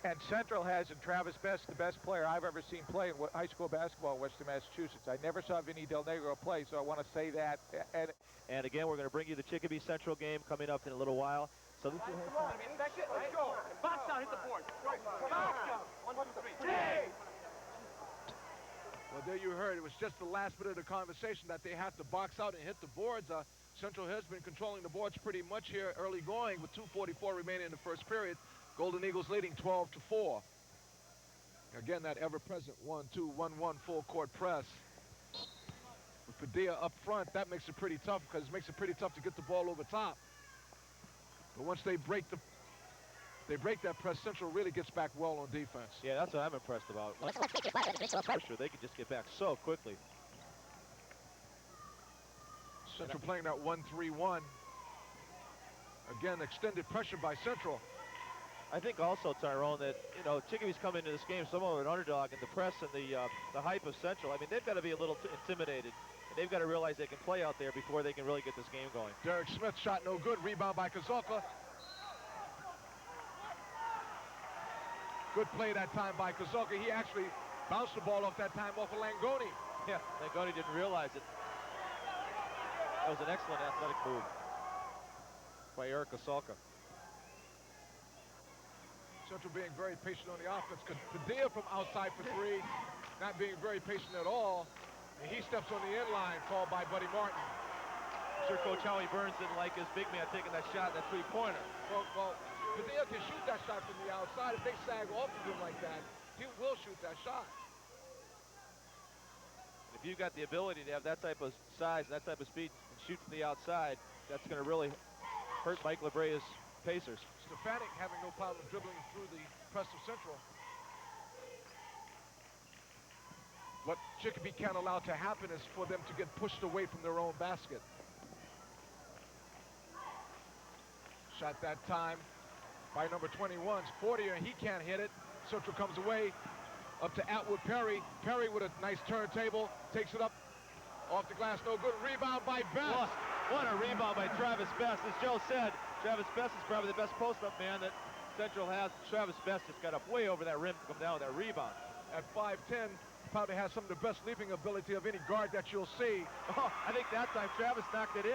And Central has in Travis Best, the best player I've ever seen play in high school basketball in Western Massachusetts. I never saw Vinny Del Negro play, so I want to say that. And again, we're going to bring you the Chicopee Central game coming up in a little while. So this is Let's go. Box out, hit the board. Box out. 1, 2, 3. Well, there you heard. It was just the last bit of the conversation that they have to box out and hit the boards. Central has been controlling the boards pretty much here early going with 2:44 remaining in the first period. Golden Eagles leading 12-4. Again, that ever-present 1-2-1-1 full court press. With Padilla up front, that makes it pretty tough because it makes it pretty tough to get the ball over top. But once they break that press, Central really gets back well on defense. Yeah, that's what I'm impressed about. Pressure, they can just get back so quickly. Central playing that 1-3-1. Again, extended pressure by Central. I think also, Tyrone, that, you know, Chicopee's coming into this game somewhat of an underdog in the press and the hype of Central. I mean, they've got to be a little intimidated. And they've got to realize they can play out there before they can really get this game going. Derek Smith shot no good. Rebound by Kozolka. Good play that time by Kozolka. He actually bounced the ball off that time off of Langoni. Yeah, Langoni didn't realize it. That was an excellent athletic move by Eric Kozolka. Central being very patient on the offense. Padilla from outside for three, not being very patient at all. And he steps on the end line, called by Buddy Martin. I'm sure Coach Howie Burns didn't like his big man taking that shot, that three-pointer. Well, Padilla can shoot that shot from the outside. If they sag off of him like that, he will shoot that shot. If you've got the ability to have that type of size, that type of speed, and shoot from the outside, that's going to really hurt Mike LeBrea's Pacers. Stefanik having no problem dribbling through the press of Central. What Chicopee can't allow to happen is for them to get pushed away from their own basket. Shot that time by number 21's Fortier, and he can't hit it. Central comes away up to Atwood Perry. Perry with a nice turntable, takes it up off the glass, no good. Rebound by Best. What a rebound by Travis Best. As Joe said, Travis Best is probably the best post-up man that Central has. Travis Best just got up way over that rim to come down with that rebound. At 5'10", probably has some of the best leaping ability of any guard that you'll see. Oh, I think that time Travis knocked it in.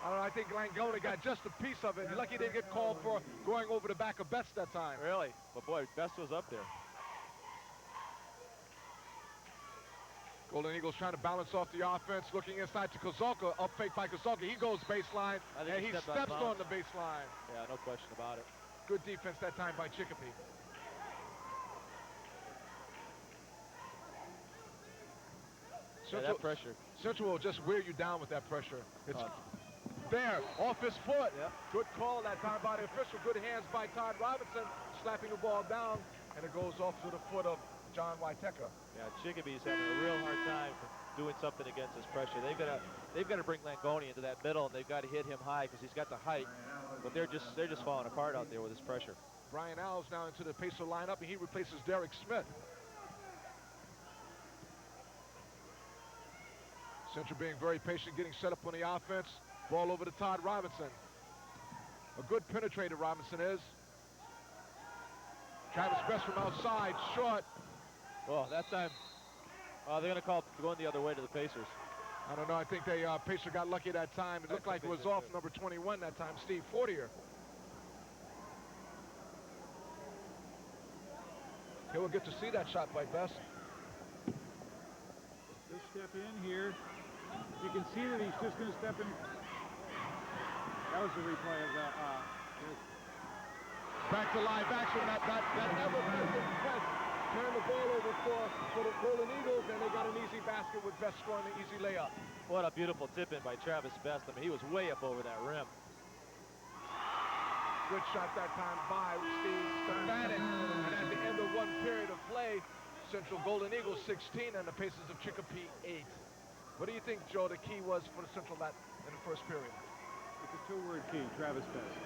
I don't know, I think Langoni got just a piece of it. Lucky he didn't get called for going over the back of Best that time. Really? But boy, Best was up there. Golden Eagles trying to balance off the offense, looking inside to Kozolka, up fake by Kozolka. He goes baseline, and he steps on the baseline. Yeah, no question about it. Good defense that time by Chicopee. Yeah, that pressure. Central will just wear you down with that pressure. It's there, off his foot. Yep. Good call that time by the official. Good hands by Todd Robinson, slapping the ball down, and it goes off to the foot of John Waiteka. Yeah, Chicopee's having a real hard time doing something against this pressure. They've got to bring Langoni into that middle, and they've got to hit him high because he's got the height. But they're just falling apart out there with this pressure. Brian Alves now into the Pacer lineup, and he replaces Derek Smith. Central being very patient, getting set up on the offense. Ball over to Todd Robinson. A good penetrator Robinson is. Travis Best from outside, short. Well, that time, they're going to call going the other way to the Pacers. I don't know, I think they Pacer got lucky that time. It looked like it was off number 21 that time, Steve Fortier. Okay, we'll get to see that shot by Best. Just step in here. You can see that he's just going to step in. That was the replay of that. Back to live action. That ever-present press. Turn the ball over for the Golden Eagles, and they got an easy basket with Best scoring the easy layup. What a beautiful tip-in by Travis Best. I mean, he was way up over that rim. Good shot that time by Steve Stefanik. And at the end of one period of play, Central Golden Eagles 16 and the Pacers of Chicopee 8. What do you think, Joe, the key was for the Central that in the first period? It's a two-word key, Travis Best.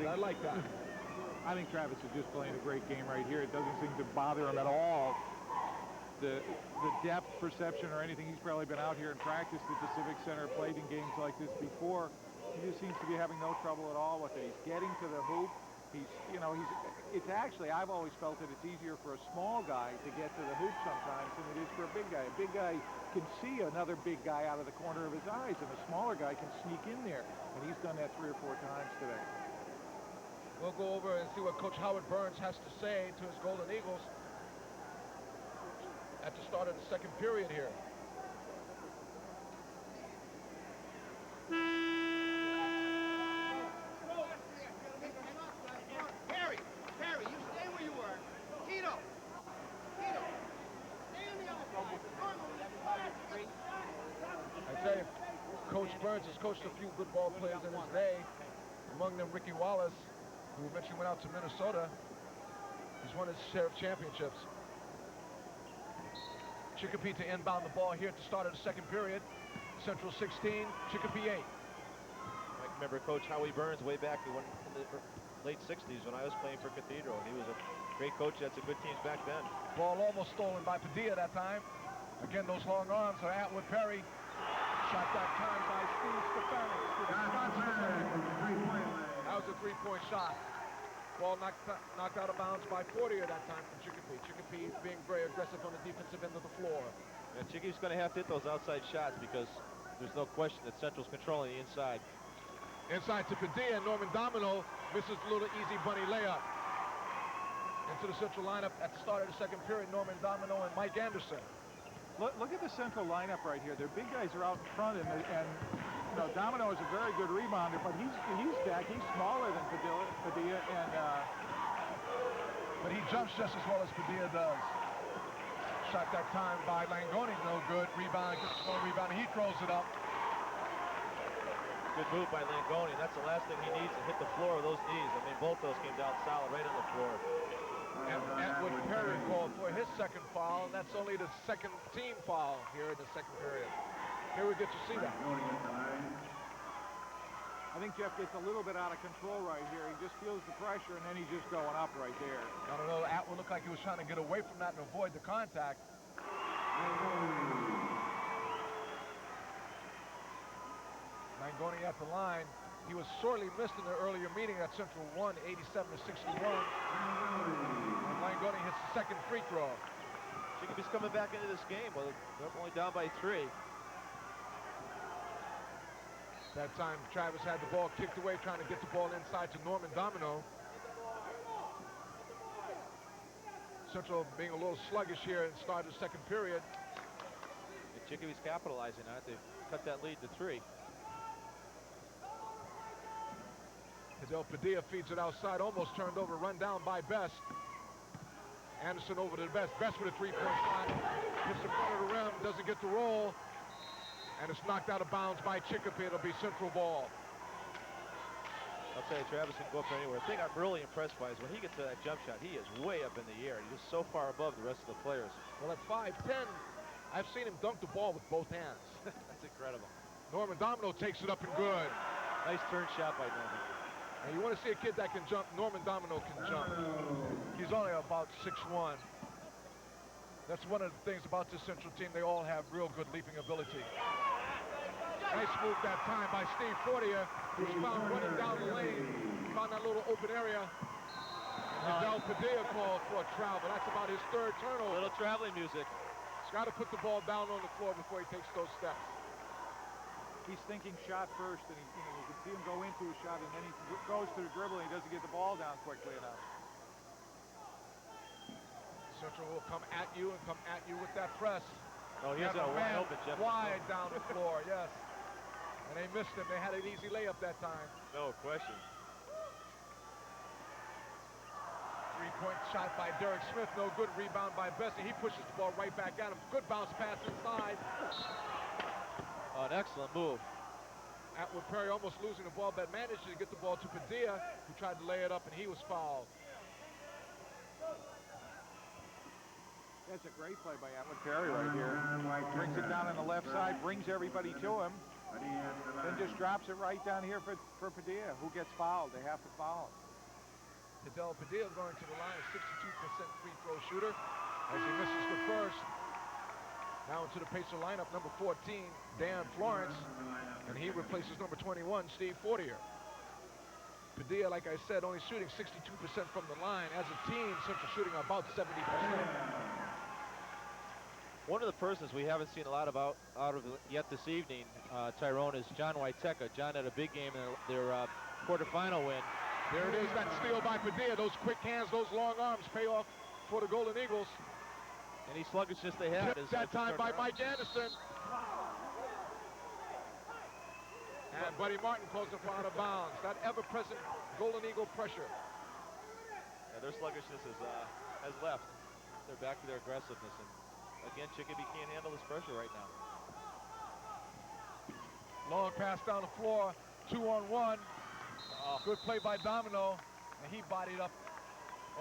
I like that. I think Travis is just playing a great game right here. It doesn't seem to bother him at all. The depth perception or anything, he's probably been out here and practiced at the Civic Center, played in games like this before. He just seems to be having no trouble at all with it. He's getting to the hoop. it's actually, I've always felt that it's easier for a small guy to get to the hoop sometimes than it is for a big guy. A big guy can see another big guy out of the corner of his eyes, and a smaller guy can sneak in there. And he's done that 3 or 4 times today. We'll go over and see what Coach Howard Burns has to say to his Golden Eagles at the start of the second period here. Harry, you stay where you were. Tito, stay on the other side. I tell you, Coach Burns has coached a few good ball players in his day. Among them, Ricky Wallace, who eventually went out to Minnesota. He's won his share of championships. Chicopee to inbound the ball here at the start of the second period. Central 16, Chicopee 8. I remember Coach Howie Burns way back in the late 60s when I was playing for Cathedral, and he was a great coach. Had some good teams back then. Ball almost stolen by Padilla that time. Again, those long arms are Atwood Perry. Shot that time by Steve Stefanik. That was a three-point shot. Ball knocked out of bounds by Fortier that time from Chicopee. Chicopee being very aggressive on the defensive end of the floor. And Chicopee's going to have to hit those outside shots because there's no question that Central's controlling the inside. Inside to Padilla, Norman Domino misses a little easy bunny layup. Into the Central lineup at the start of the second period, Norman Domino and Mike Anderson. Look at the Central lineup right here. Their big guys are out in front, and you know, Domino is a very good rebounder, but he's back. He's smaller than Padilla, and but he jumps just as well as Padilla does. Shot that time by Langoni, no good. Rebound, gets no rebound. He throws it up. Good move by Langoni. That's the last thing he needs to hit the floor with those knees. I mean, both those came down solid right on the floor. And Atwood Perry called for his second foul, and that's only the second team foul here in the second period. Here we get to see that. I think Jeff gets a little bit out of control right here. He just feels the pressure, and then he's just going up right there. I don't know, Atwood looked like he was trying to get away from that and avoid the contact. Langoni at the line. He was sorely missed in the earlier meeting at Central won 87-61. And Langoni hits the second free throw. Chicopee's coming back into this game. Well, they're only down by 3. That time, Travis had the ball kicked away, trying to get the ball inside to Norman Domino. Central being a little sluggish here and started the second period. And Chicopee's capitalizing on it. They've cut that lead to 3. Hidel Padilla feeds it outside, almost turned over, run down by Best. Anderson over to Best. Best with a three-point shot. Hits the front of the rim, doesn't get the roll. And it's knocked out of bounds by Chicopee. It'll be Central ball. I'll tell you, Travis can go up there anywhere. The thing I'm really impressed by is when he gets to that jump shot, he is way up in the air. He's just so far above the rest of the players. Well, at 5'10", I've seen him dunk the ball with both hands. That's incredible. Norman Domino takes it up and good. Nice turn shot by Norman. And you want to see a kid that can jump, Norman Domino can jump. He's only about 6'1". That's one of the things about this Central team. They all have real good leaping ability. Nice move that time by Steve Fortier, who's found running down the lane. Found that little open area. And Hidel Padilla called for a travel. That's about his third turnover. Little traveling music. He's got to put the ball down on the floor before he takes those steps. He's thinking shot first, and you can see him go into a shot, and then he goes to the dribble, and he doesn't get the ball down quickly enough. Central will come at you and come at you with that press. Oh, he's got a wide open, Jeff. Wide down the floor, yes. And they missed him. They had an easy layup that time. No question. Three-point shot by Derek Smith. No good. Rebound by Bessie. He pushes the ball right back at him. Good bounce pass inside. Oh, an excellent move. Atwood Perry almost losing the ball, but managed to get the ball to Padilla, who tried to lay it up, and he was fouled. That's a great play by Atwood Perry right here. Brings it down on the left side, brings everybody to him, then just drops it right down here for Padilla, who gets fouled. They have to foul him. Hidel Padilla going to the line, a 62% free throw shooter, as he misses the first. Now into the Pacer lineup, number 14, Dan Florence, and he replaces number 21, Steve Fortier. Padilla, like I said, only shooting 62% from the line. As a team, Central shooting about 70%. One of the persons we haven't seen a lot out of yet this evening, Tyrone, is John Waiteka. John had a big game in their quarterfinal win. There it is, that steal by Padilla. Those quick hands, those long arms pay off for the Golden Eagles. Any sluggishness they had is that time by Mike Anderson. And Buddy Martin calls it for out of bounds. That ever-present Golden Eagle pressure. Yeah, their sluggishness has left. They're back to their aggressiveness. And again, Chicopee can't handle this pressure right now. Long pass down the floor, 2-on-1. Good play by Domino, and he bodied up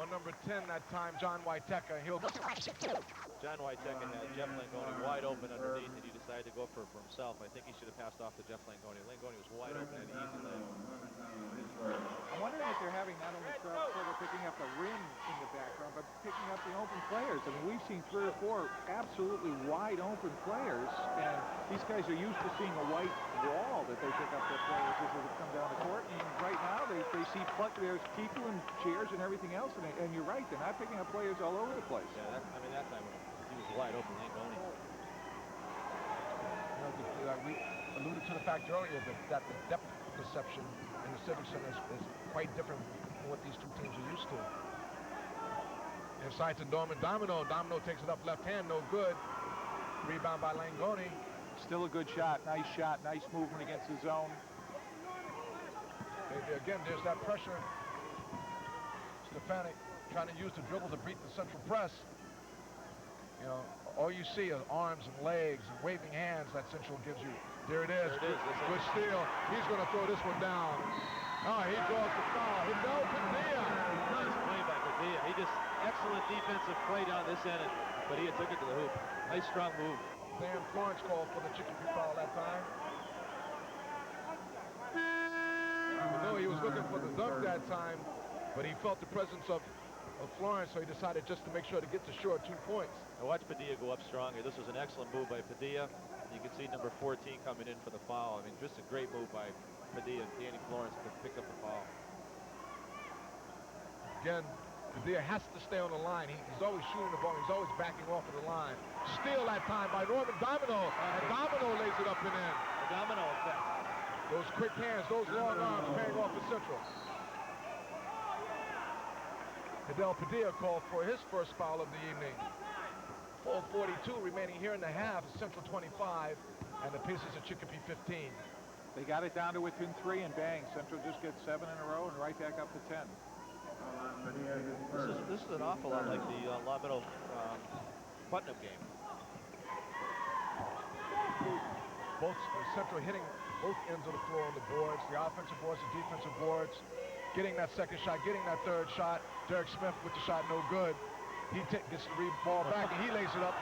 on number 10 that time, John Waiteka. John Waiteka had Jeff Langoni wide open underneath, and he decided to go for himself. I think he should have passed off to Jeff Langoni. Langoni was wide open and easy lane. I'm wondering if they're having not only trouble picking up the rim in the background, but picking up the open players. I mean, we've seen 3 or 4 absolutely wide open players, and these guys are used to seeing a white wall that they pick up their players as they come down the court. And right now, they see there's people and chairs and everything else, and you're right, they're not picking up players all over the place. Yeah, that time he was wide open, Langoni. We alluded to the fact earlier that the depth perception in the Civic Center is quite different from what these two teams are used to. Inside to Norman Domino. Domino takes it up left hand, no good. Rebound by Langoni. Still a good shot, nice movement against the zone. Again, there's that pressure. Stefanik trying to use the dribble to beat the central press. You know, all you see are arms and legs and waving hands that Central gives you. There it is. Good steal. He's going to throw this one down. Oh, he draws the foul. Hidel Padilla. Nice play by Padilla. He just excellent defensive play down this end, and Padilla took it to the hoop. Nice strong move. Dan Florence called for the Chicopee foul that time. No, he was looking for the dunk that time, but he felt the presence of Florence, so he decided just to make sure to get the short 2 points. Now watch Padilla go up strong here. This was an excellent move by Padilla. You can see number 14 coming in for the foul. I mean, just a great move by Padilla and Danny Florence to pick up the foul. Again, Padilla has to stay on the line. He's always shooting the ball. He's always backing off of the line. Steal that time by Norman Domino, and Domino lays it up and in. The domino effect. Those quick hands, those long arms paying off for Central. Hidel Padilla called for his first foul of the evening. 4:42 remaining here in the half. Central 25, and the Pacers at Chicopee 15. They got it down to within 3, and bang, Central just gets 7 in a row and right back up to 10. This is an awful lot like the Lamino Putnam game. Both Central hitting both ends of the floor on the boards, the offensive boards, the defensive boards, getting that second shot, getting that third shot. Derek Smith with the shot, no good. He gets the ball back, and he lays it up.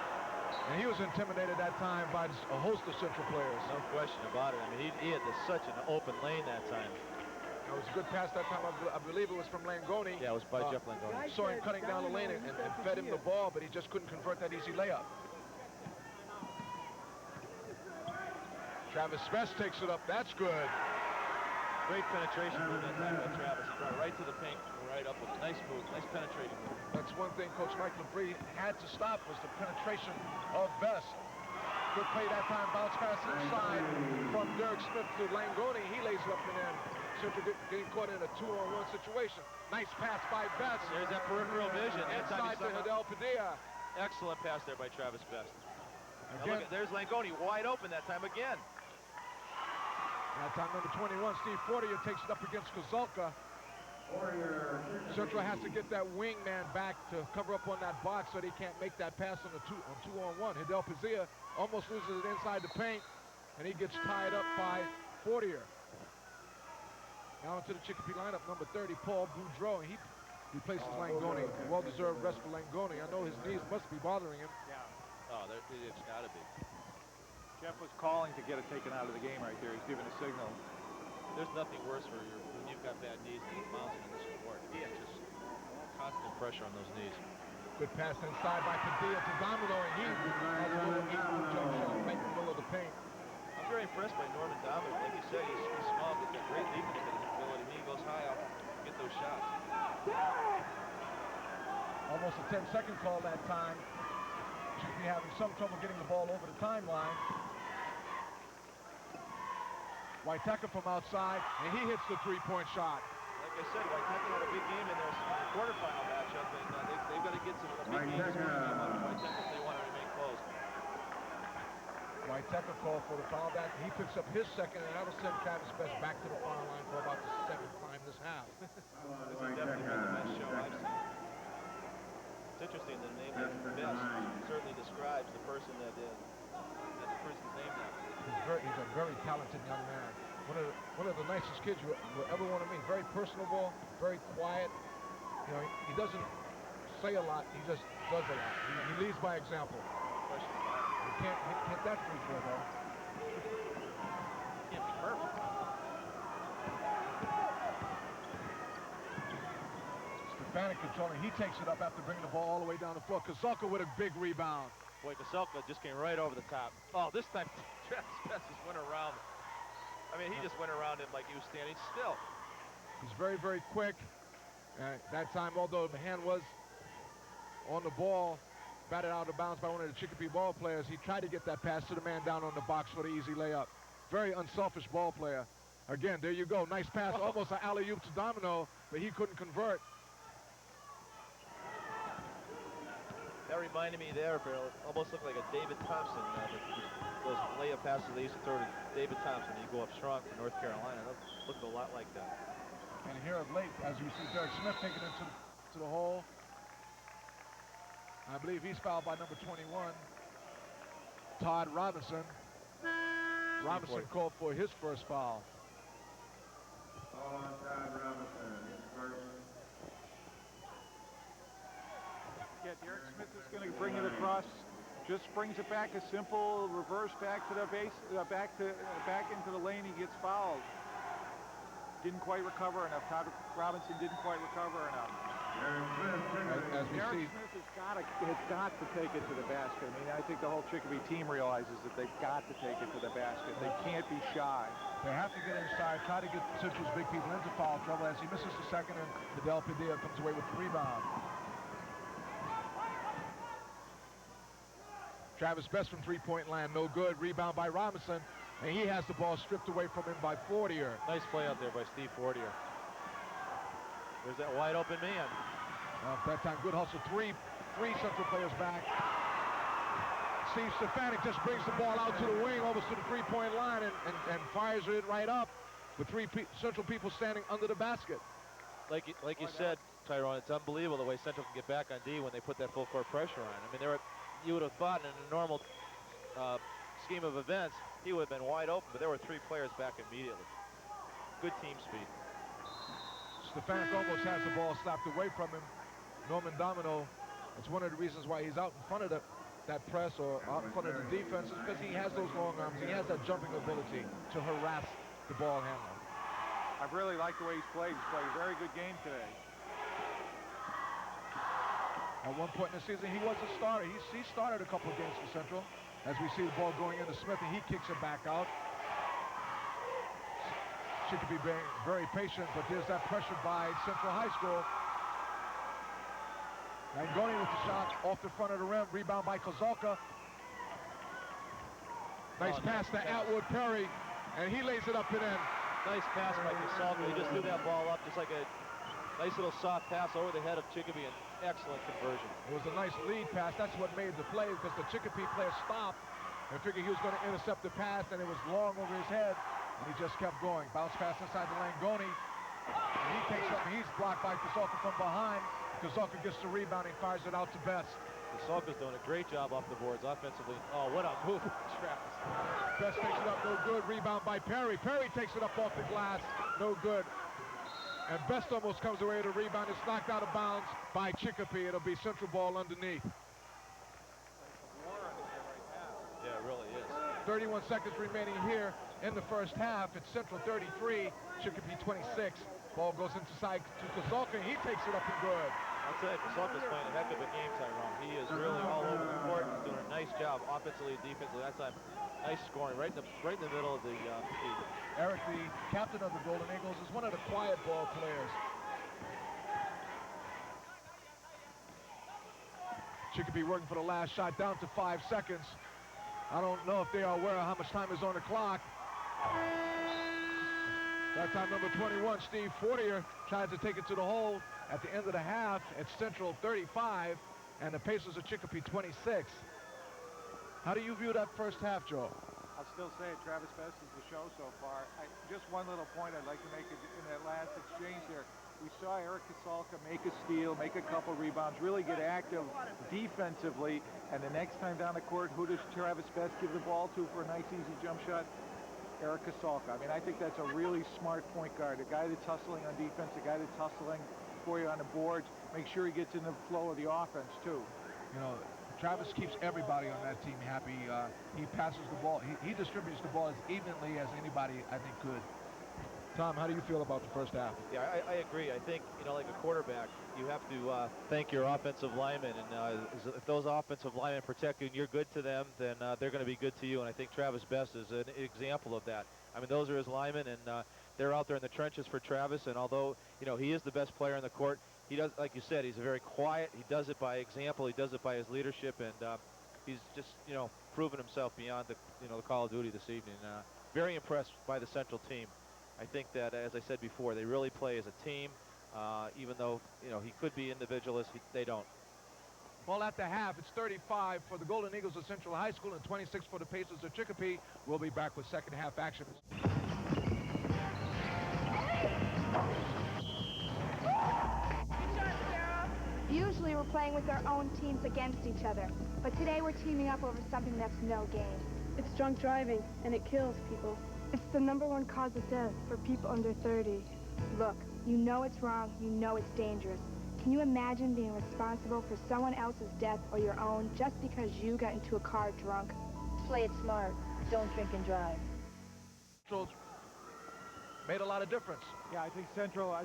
And he was intimidated that time by a host of Central players. No question about it. I mean, he had such an open lane that time. It was a good pass that time. I believe it was from Langoni. Yeah, it was by Jeff Langoni. Saw him cutting down the lane and fed him the ball, but he just couldn't convert that easy layup. Travis Best takes it up. That's good. Great penetration move that time by Travis. He brought right to the paint, right up with a nice move, nice penetrating move. That's one thing Coach Mike LeBrie had to stop was the penetration of Best. Good play that time. Bounce pass inside from Derek Smith to Langoni. He lays it up and in. Central getting caught in a 2-on-1 situation. Nice pass by Best. There's that peripheral vision. Inside to Hidel Padilla. Excellent pass there by Travis Best. Again, Look, there's Langoni wide open that time again. That time number 21, Steve Fortier, takes it up against Kozulka. Central has to get that wing man back to cover up on that box so they can't make that pass on the 2-on-1. Hidel Padilla almost loses it inside the paint, and he gets tied up by Fortier. Now into the Chicopee lineup, number 30, Paul Boudreau, and he replaces Langoni. Well-deserved rest for Langoni. I know his knees must be bothering him. Yeah. Oh, it's got to be. Jeff was calling to get it taken out of the game right there. He's giving a signal. There's nothing worse when you've got bad knees than bouncing in this sport. Yeah, just constant pressure on those knees. Good pass inside by Padilla to Domino, and he has a little equal jump shot right in the middle of the paint. I'm very impressed by Norman Domino. Like you said, he's small, but he's got great defensive ability. He goes high off the those shots. Almost a 10-second call that time. Chicopee having some trouble getting the ball over the timeline. Waiteka from outside, and he hits the three-point shot. Like I said, Waiteka had a big game in their quarterfinal matchup, and they've got to get some big games out of Waiteka if they want to remain close. Waiteka called for the foul back. He picks up his second, and that'll send Travis Best back to the foul line for about the second time this half. This has definitely been the best show I've seen. It's interesting that the name of Best certainly describes the person that the person's name now. He's a very talented young man. One of the nicest kids you will ever want to meet. Very personable, very quiet. You know, he doesn't say a lot. He just does a lot. He leads by example. You can't hit that free throw though. Can't be perfect. Stefanik controlling. He takes it up after bringing the ball all the way down the floor. Kozolka with a big rebound. Boy, Kozolka just came right over the top. Oh, this time Travis Best just went around. I mean, he just went around him like he was standing still. He's very, very quick. That time, although the hand was on the ball, batted out of bounds by one of the Chicopee ball players, he tried to get that pass to the man down on the box for the easy layup. Very unselfish ball player. Again, there you go. Nice pass, almost an alley-oop to Domino, but he couldn't convert. That reminded me there, Bill. Almost looked like a David Thompson. Those layup passes they used to throw to David Thompson. He'd go up strong for North Carolina. That looked a lot like that. And here of late, as we see Derek Smith taking it to the hole. I believe he's fouled by number 21, Todd Robinson. Robinson called for his first foul. Todd Robinson, his first. Yeah, Derek Smith is going to bring it across. Just brings it back, a simple reverse back to the base, back into the lane. He gets fouled. Didn't quite recover enough. Todd Robinson didn't quite recover enough. As we Derek see, Smith has got to take it to the basket. I mean, I think the whole Chicopee team realizes that they've got to take it to the basket. They can't be shy. they have to get inside, try to get Central's big people into foul trouble. As he misses the second, and Fidel Padilla comes away with the rebound. Travis Best from three-point land, no good. Rebound by Robinson, and he has the ball stripped away from him by Fortier. Nice play out there by Steve Fortier. There's that wide open man. That time, good hustle. Three Central players back. Steve Stefanik just brings the ball out to the wing, almost to the three-point line, and fires it right up with Central people standing under the basket. Like you said, Tyrone, it's unbelievable the way Central can get back on D when they put that full court pressure on. I mean, you would have thought in a normal scheme of events, he would have been wide open, but there were three players back immediately. Good team speed. Stefanik almost has the ball slapped away from him. Norman Domino, it's one of the reasons why he's out in front of that press or out in front of the defense, is because he has those long arms. He has that jumping ability to harass the ball handler. I really like the way he's played. He's played a very good game today. At one point in the season, he was a starter. He started a couple of games for Central. As we see the ball going into Smith, and he kicks it back out. Chicopee being very patient, but there's that pressure by Central High School. Langoni with the shot off the front of the rim. Rebound by Kozolka. Nice pass to Atwood Perry, and he lays it up and in. Nice pass by Kozolka. He just threw that ball up just like a nice little soft pass over the head of Chicopee, and excellent conversion. It was a nice lead pass. That's what made the play, because the Chicopee player stopped and figured he was going to intercept the pass, and it was long over his head, and he just kept going. Bounce pass inside to Langoni, and he takes up, and he's blocked by Kozolka from behind. Kozolka gets the rebound and fires it out to Best. Kozolka's doing a great job off the boards offensively. Oh, what a move, Travis. Best takes it up, no good. Rebound by Perry. Perry takes it up off the glass, no good. And Best almost comes away with a rebound. It's knocked out of bounds by Chicopee. It'll be Central ball underneath. Yeah, it really is. 31 seconds remaining here in the first half. It's Central 33, Chicopee 26. Ball goes inside to Kozolka, and he takes it up and good. I'll tell you, Kozolka's playing a heck of a game, Tyrone. He is really all over the court, doing a nice job offensively and defensively. That time, nice scoring right in the middle of the field. Eric, the captain of the Golden Eagles, is one of the quiet ball players. Chicopee working for the last shot, down to 5 seconds. I don't know if they are aware of how much time is on the clock. That time number 21, Steve Fortier, tries to take it to the hole at the end of the half. It's Central 35, and the Pacers of Chicopee 26. How do you view that first half, Joe? I'll still say it, Travis Best is the show so far. Just one little point I'd like to make in that last exchange there. We saw Eric Kasalka make a steal, make a couple rebounds, really get active defensively, and the next time down the court, who does Travis Best give the ball to for a nice, easy jump shot? Eric Kasalka. I mean, I think that's a really smart point guard, a guy that's hustling on defense, a guy that's hustling for you on the boards. Make sure he gets in the flow of the offense, too. You know, Travis keeps everybody on that team happy. He passes the ball. He distributes the ball as evenly as anybody, I think, could. Tom, how do you feel about the first half? Yeah, I agree. I think, you know, like a quarterback, you have to thank your offensive linemen. And if those offensive linemen protect you and you're good to them, then they're going to be good to you. And I think Travis Best is an example of that. I mean, those are his linemen, and they're out there in the trenches for Travis. And although, you know, he is the best player on the court, he does, like you said, he's very quiet. He does it by example. He does it by his leadership. And he's just, you know, proven himself beyond the, you know, the Call of Duty this evening. Very impressed by the Central team. I think that, as I said before, they really play as a team, even though, you know, he could be individualist, they don't. Well, at the half, it's 35 for the Golden Eagles of Central High School and 26 for the Pacers of Chicopee. We'll be back with second half action. Usually we're playing with our own teams against each other, but today we're teaming up over something that's no game. It's drunk driving, and it kills people. It's the #1 cause of death for people under 30. Look, you know it's wrong, you know it's dangerous. Can you imagine being responsible for someone else's death or your own just because you got into a car drunk? Play it smart. Don't drink and drive. Made a lot of difference. Yeah, I think Central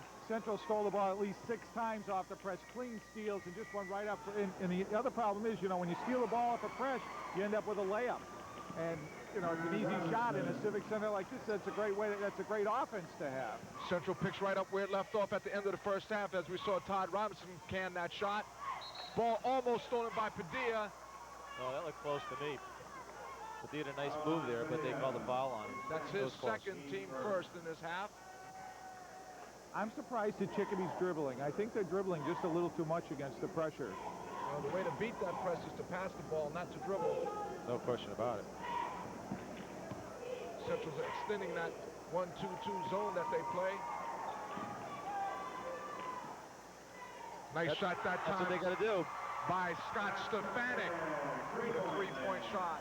stole the ball at least 6 times off the press, clean steals, and just went right up. And the other problem is, you know, when you steal the ball off the press, you end up with a layup. And, you know, it's an easy shot in a Civic Center like this. That's a great way. That's a great offense to have. Central picks right up where it left off at the end of the first half, as we saw Todd Robinson can that shot. Ball almost stolen by Padilla. Oh, that looked close to me. Padilla did a nice move there, but they called a foul on him. That's his second, team first in this half. I'm surprised at Chicopee's dribbling. I think they're dribbling just a little too much against the pressure. Well, the way to beat that press is to pass the ball, not to dribble. No question about it. Central's extending that 1-2-2 zone that they play. Nice shot that time. That's what they got to do. By Scott Stefanik. A three-point shot.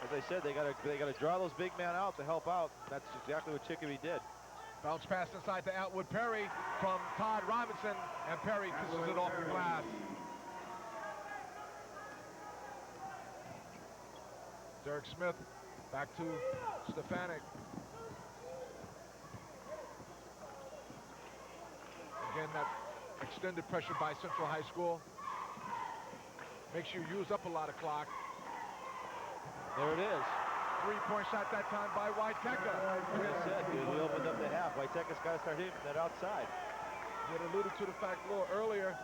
As I said, they got to draw those big men out to help out. That's exactly what Chicopee did. Bounce pass inside to Atwood Perry from Todd Robinson, and Perry kisses it off the glass. Derek Smith back to Stefanik. Again, that extended pressure by Central High School makes you use up a lot of clock. There it is. Three-point shot that time by Waiteka. Like I said, dude, we opened up the half. Waiteka's got to start hitting that outside. You had alluded to the fact a little earlier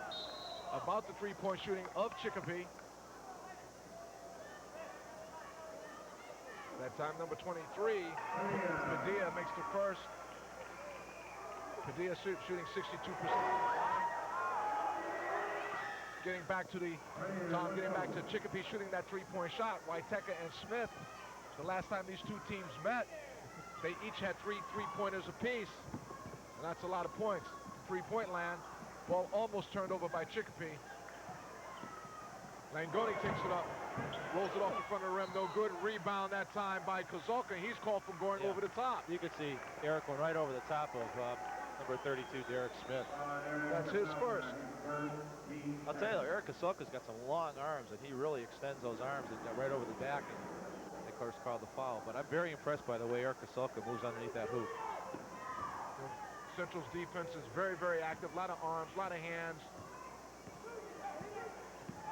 about the three-point shooting of Chicopee. That time, number 23, Padilla makes the first. Padilla shooting 62%. Getting back to Chicopee shooting that three-point shot. Waiteka and Smith, the last time these two teams met, they each had three-pointers apiece. And that's a lot of points. Three-point land. Ball almost turned over by Chicopee. Langoni takes it up, rolls it off the front of the rim, no good. Rebound that time by Kozolka. He's called for going over the top. You could see Eric went right over the top of number 32, Derek Smith. That's his first. I'll tell you, Eric Kozolka's got some long arms, and he really extends those arms and got right over the back, and of course called the foul. But I'm very impressed by the way Eric Kozolka moves underneath that hoop. Central's defense is very, very active. A lot of arms, a lot of hands.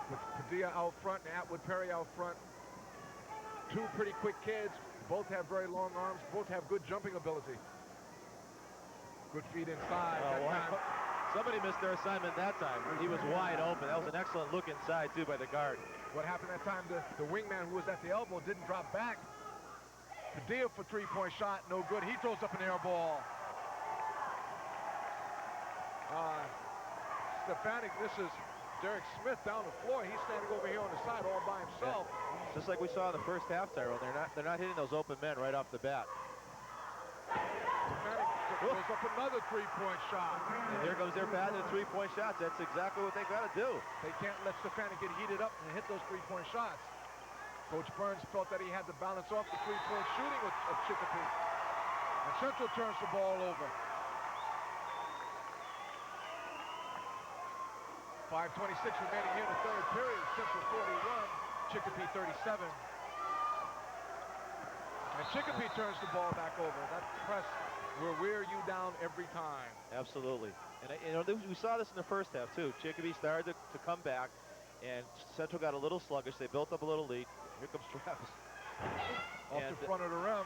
With Padilla out front and Atwood Perry out front. Two pretty quick kids. Both have very long arms. Both have good jumping ability. Good feet inside. Somebody missed their assignment that time. He was wide open. That was an excellent look inside, too, by the guard. What happened that time, the wingman who was at the elbow didn't drop back. Padilla for three-point shot, no good. He throws up an air ball. Stefanik misses Derek Smith down the floor. He's standing over here on the side all by himself. Yeah. Just like we saw in the first half, Tyrone. They're not hitting those open men right off the bat. Stefanik goes up another three-point shot. And here comes their pattern of three-point shots. That's exactly what they got to do. They can't let Stefanik get heated up and hit those three-point shots. Coach Burns felt that he had to balance off the three-point shooting of Chicopee. And Central turns the ball over. 5:26 remaining here in the third period. Central 41, Chicopee 37. And Chicopee turns the ball back over. That press will wear you down every time. Absolutely. And you know, we saw this in the first half too. Chicopee started to come back, and Central got a little sluggish. They built up a little lead. Here comes Travis. Off the front of the rim.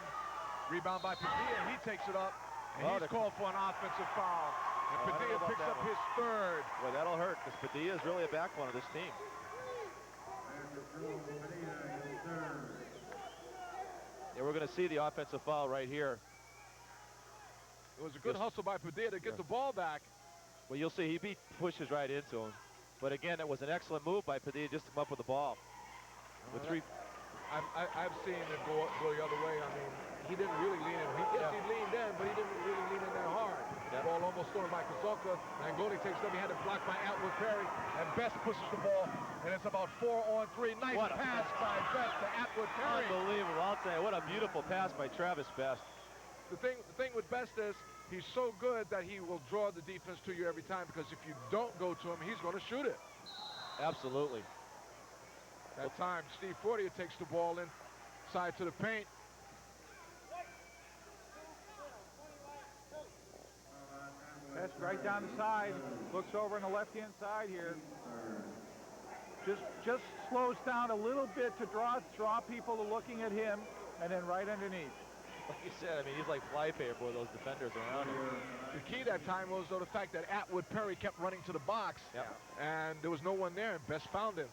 Rebound by Padilla. He takes it up. And he's called for an offensive foul. And Padilla picks up his third. Well, that'll hurt because Padilla is really a backbone of this team. Yeah, we're going to see the offensive foul right here. It was a good hustle by Padilla to get the ball back. Well, you'll see he pushes right into him. But again, it was an excellent move by Padilla just to come up with the ball. With three. I've seen it go the other way. I mean, he didn't really lean in. He leaned in, but he didn't really lean in that hard. Yep. Ball almost stolen by Kazoka. Angoli takes it up. He had it blocked by Atwood Perry. And Best pushes the ball. And it's about 4-on-3. Nice pass by Best to Atwood Perry. Unbelievable. I'll tell you, what a beautiful pass by Travis Best. The thing with Best is he's so good that he will draw the defense to you every time, because if you don't go to him, he's going to shoot it. Absolutely. That time, Steve Fortier takes the ball inside to the paint. Best right down the side. Looks over on the left-hand side here. Just slows down a little bit to draw people to looking at him, and then right underneath. Like you said, I mean, he's like flypaper with those defenders around him. The key that time was, though, the fact that Atwood Perry kept running to the box, and there was no one there, and Best found him.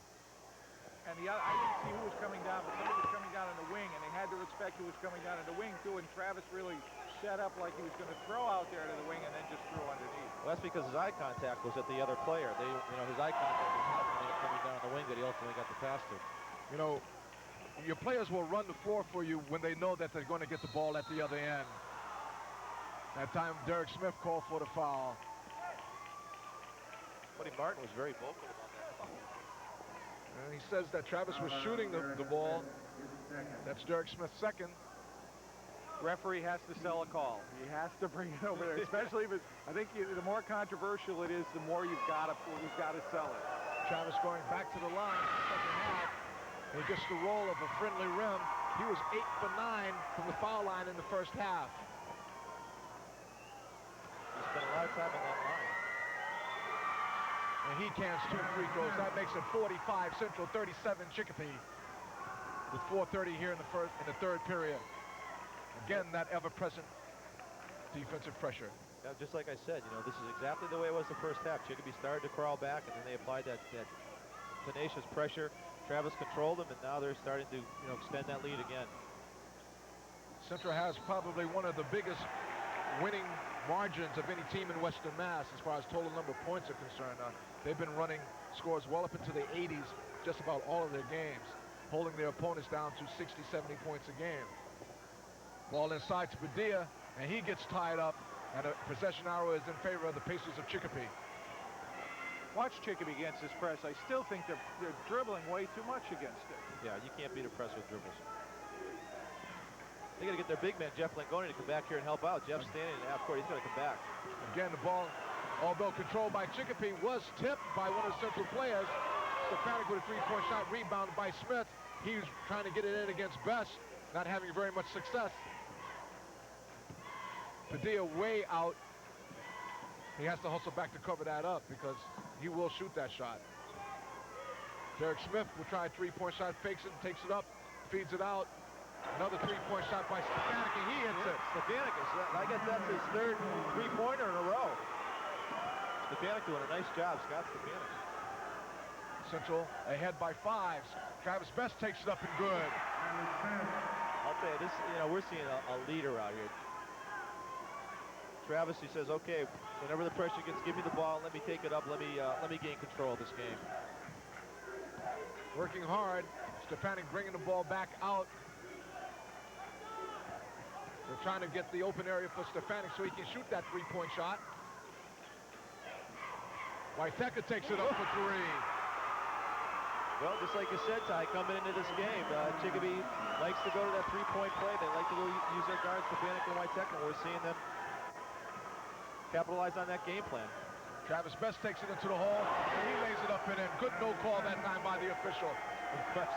And I didn't see who was coming down, but somebody was coming down in the wing, and they had to respect who was coming down in the wing, too, and Travis really set up like he was going to throw out there to the wing and then just threw underneath. Well, that's because his eye contact was at the other player. His eye contact was happening coming down on the wing that he ultimately got the pass to. You know, your players will run the floor for you when they know that they're going to get the ball at the other end. That time, Derek Smith called for the foul. Buddy Martin was very vocal about that foul. And he says that Travis was shooting the ball. That's Derek Smith's second. Referee has to sell a call. He has to bring it over there, especially if I think the more controversial it is, the more you've got to sell it. Travis going back to the line in the second half. He gets the roll of a friendly rim. He was 8 for 9 from the foul line in the first half. He spent a lot of time on that line. And he cans 2 free throws. That makes it 45 Central, 37 Chicopee. With 4:30 here in the third period. Again, that ever-present defensive pressure. Yeah, just like I said, this is exactly the way it was the first half. Chicopee started to crawl back, and then they applied that tenacious pressure. Travis controlled them, and now they're starting to, extend that lead again. Central has probably one of the biggest winning margins of any team in Western Mass as far as total number of points are concerned. They've been running scores well up into the 80s just about all of their games, holding their opponents down to 60, 70 points a game. Ball inside to Padilla, and he gets tied up, and a possession arrow is in favor of the Pacers of Chicopee. Watch Chicopee against this press. I still think they're dribbling way too much against it. Yeah, you can't beat a press with dribbles. They got to get their big man, Jeff Langoni, to come back here and help out. Jeff's standing in the half court. He's got to come back. Again, the ball, although controlled by Chicopee, was tipped by one of the Central players. Stefanik with a three-point shot, rebounded by Smith. He was trying to get it in against Best, not having very much success. Padilla way out. He has to hustle back to cover that up because he will shoot that shot. Derek Smith will try a three-point shot, fakes it, takes it up, feeds it out. Another three-point shot by Stefanik, and he hits it. Stefanik, I guess that's his third three-pointer in a row. Stefanik doing a nice job. Scott Stefanik. Central ahead by 5. Travis Best takes it up and good. I'll tell you, this, we're seeing a leader out here. Travis, he says, okay, whenever the pressure gets, give me the ball, let me take it up, let me gain control of this game. Working hard. Stefanik bringing the ball back out. They're trying to get the open area for Stefanik so he can shoot that three-point shot. Waiteka takes it up for 3. Well, just like you said, Ty, coming into this game, Chicopee likes to go to that three-point play. They like to go use their guards, Stefanik and Waiteka, and we're seeing them capitalize on that game plan. Travis Best takes it into the hole, and he lays it up and in. Good no call that time by the official. Just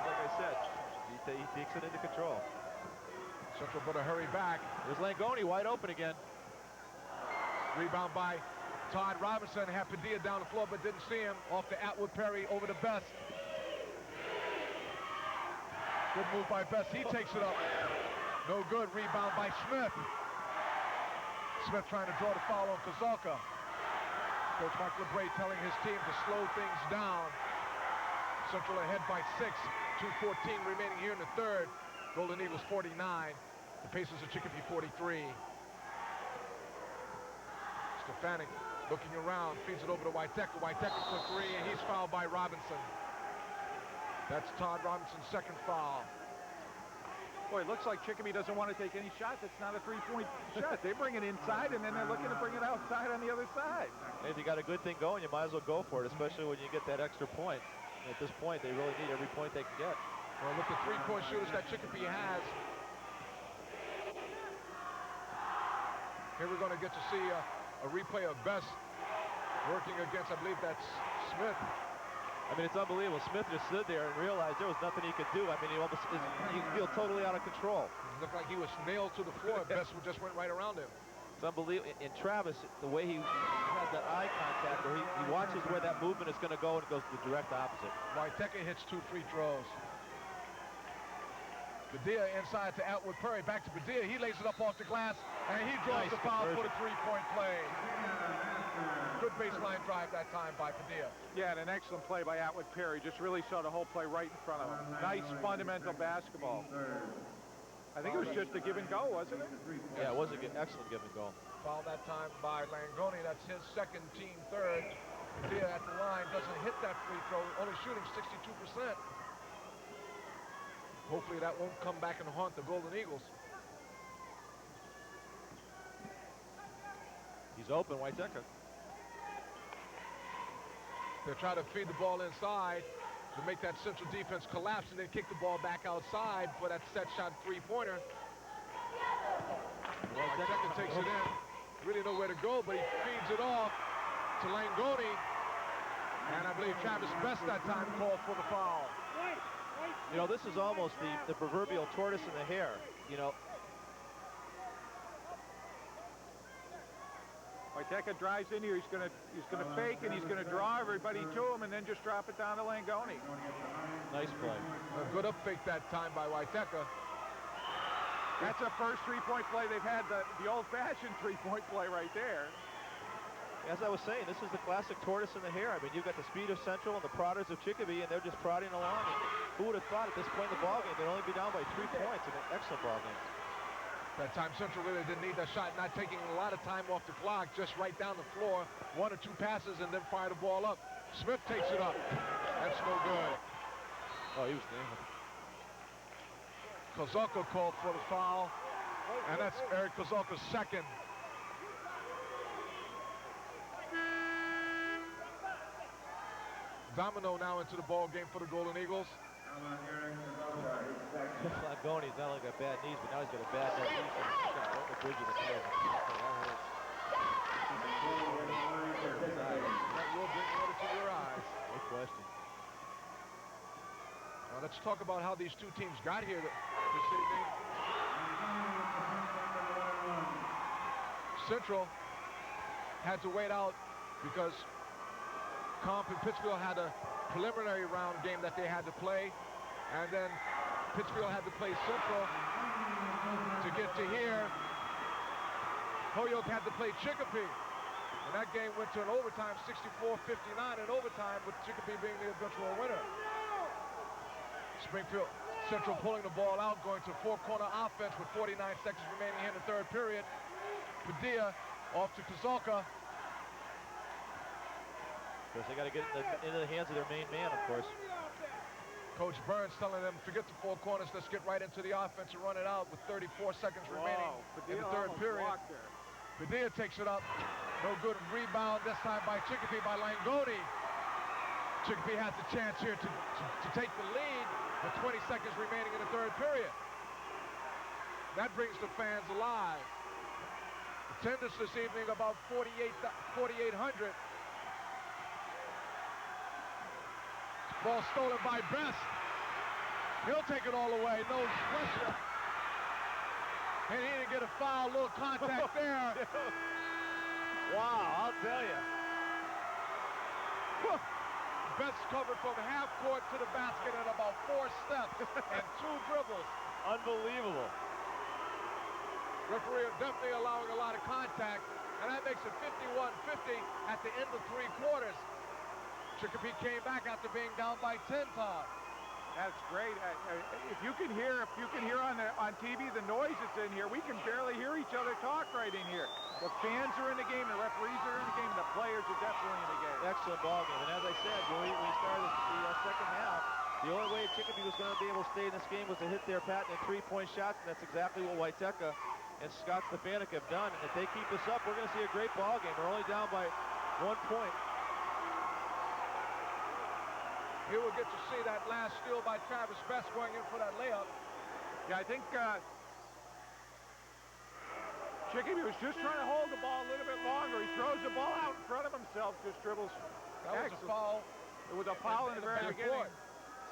like I said, he takes it into control. Central better hurry back. There's Langoni wide open again. Rebound by Todd Robinson. Had Padilla down the floor, but didn't see him. Off to Atwood Perry over to Best. Good move by Best. He takes it up. No good. Rebound by Smith. Smith trying to draw the foul on Kozalka. Coach Mike LeBray telling his team to slow things down. Central ahead by 6. 2:14 remaining here in the third. Golden Eagles 49. The Pacers of Chicopee 43. Stefanik looking around, feeds it over to Waiteka. Waiteka for 3, and he's fouled by Robinson. That's Todd Robinson's second foul. Boy, it looks like Chicopee doesn't want to take any shot. That's not a three-point shot. They bring it inside, and then they're looking to bring it outside on the other side. If you got a good thing going, you might as well go for it, especially when you get that extra point. At this point, they really need every point they can get. Well, look at three-point shooters that Chicopee has. Here we're going to get to see a replay of Best working against, I believe that's Smith. I mean, it's unbelievable. Smith just stood there and realized there was nothing he could do. I mean, you feel totally out of control. It looked like he was nailed to the floor. Best just went right around him. It's unbelievable. And Travis, the way he has that eye contact, where he watches where that movement is going to go and goes the direct opposite. Waiteka hits 2 free throws. Padilla inside to Atwood Perry. Back to Padilla. He lays it up off the glass, and he draws the foul for the three-point play. Good baseline drive that time by Padilla. Yeah, and an excellent play by Atwood Perry. Just really saw the whole play right in front of him. Nice fundamental basketball. I think it was just a give and go, wasn't it? Yeah, it was an excellent give and go. Foul that time by Langoni. That's his second, team third. Padilla at the line doesn't hit that free throw, only shooting 62%. Hopefully that won't come back and haunt the Golden Eagles. He's open, Waiteka. They're trying to feed the ball inside to make that Central defense collapse and then kick the ball back outside for that set shot three-pointer. Waiteka takes it in. Really nowhere to go, but he feeds it off to Langoni. And I believe Travis Best that time called for the foul. You know, this is almost the proverbial tortoise in the hare. You know, Waiteka drives in here. He's gonna fake and he's gonna draw everybody to him and then just drop it down to Langoni. Nice play. A good up fake that time by Waiteka. That's a first three-point play they've had, the old-fashioned three-point play right there. As I was saying, this is the classic tortoise in the hare. I mean, you've got the speed of Central and the prodders of Chicopee, and they're just prodding along. And who would have thought at this point in the ballgame they'd only be down by 3 points in an excellent ballgame? That time Central really didn't need that shot, not taking a lot of time off the clock, just right down the floor, 1 or 2 passes, and then fire the ball up. Smith takes it up. That's no good. Oh, he was nailed. Kozalka called for the foul, and that's Eric Kozalka's second. Domino now into the ball game for the Golden Eagles. Langoni's not only got bad knees, but now he's got a bad knee. He's got the bridge of the knee. That will bring water to your eyes. No question. Now let's talk about how these two teams got here this evening. Central had to wait out because Comp and Pittsfield had a preliminary round game that they had to play, and then Pittsfield had to play Central to get to here. Holyoke had to play Chicopee. And that game went to an overtime, 64-59 in overtime, with Chicopee being the eventual winner. Springfield Central pulling the ball out, going to four-corner offense with 49 seconds remaining here in the third period. Padilla off to Kazalka. Of course, they got to get into the hands of their main man, of course. Coach Burns telling them, forget the four corners, let's get right into the offense and run it out with 34 seconds remaining in the third period. Padilla takes it up. No good rebound, this time by Chicopee, by Langoni. Chicopee had the chance here to take the lead with 20 seconds remaining in the third period. That brings the fans alive. Attendance this evening about 4,800. Ball stolen by Best. He'll take it all away, no pressure. And he didn't get a foul, little contact there. Wow, I'll tell you. Best covered from half court to the basket in about 4 steps and 2 dribbles. Unbelievable. Referee definitely allowing a lot of contact, and that makes it 51-50 at the end of 3 quarters. Chicopee came back after being down by 10, Todd. That's great. If you can hear on TV the noise that's in here, we can barely hear each other talk right in here. The fans are in the game, the referees are in the game, the players are definitely in the game. Excellent ball game. And as I said, when we started the second half, the only way Chicopee was going to be able to stay in this game was to hit their patent 3-point shots, and that's exactly what Waiteka and Scott Stefanik have done. And if they keep this up, we're going to see a great ball game. We're only down by 1 point. Here we'll get to see that last steal by Travis Best going in for that layup. Yeah, I think Chicopee was just trying to hold the ball a little bit longer. He throws the ball out in front of himself, just dribbles. That was a foul. It was a foul in the very beginning.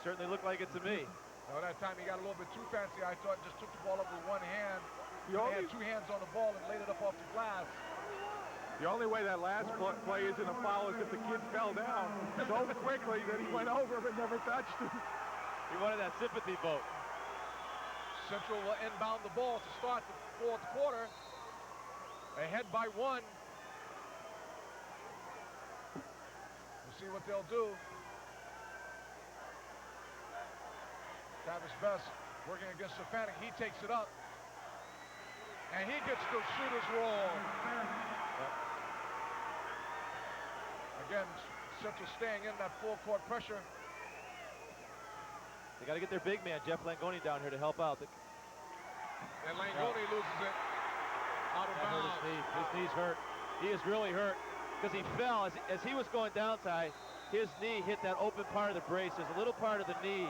Certainly looked like it to me. No, that time he got a little bit too fancy. I thought just took the ball up with one hand. He had 2 hands on the ball and laid it up off the glass. The only way that last play isn't a foul is if the kid fell down so quickly that he went over but never touched him. He wanted that sympathy vote. Central will inbound the ball to start the fourth quarter. Ahead by 1. We'll see what they'll do. Travis Best working against Stefanik. He takes it up. And he gets the shooter's roll. Again, Central staying in that full-court pressure. They got to get their big man, Jeff Langoni, down here to help out. And Langoni loses it out of bounds. His knee's hurt. He is really hurt because he fell. As he was going down, Ty, his knee hit that open part of the brace. There's a little part of the knee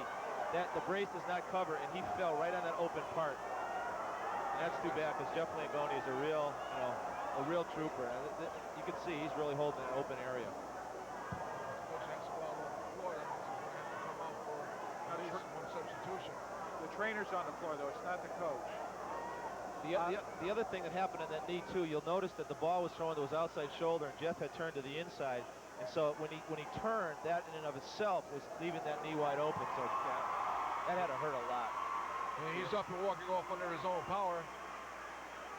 that the brace does not cover, and he fell right on that open part. And that's too bad because Jeff Langoni is a real trooper. You can see he's really holding an open area. The trainer's on the floor, though. It's not the coach. The other thing that happened in that knee, too, you'll notice that the ball was thrown to his outside shoulder, and Jeff had turned to the inside. And so when he turned, that in and of itself was leaving that knee wide open. So that had to hurt a lot. And he's up and walking off under his own power.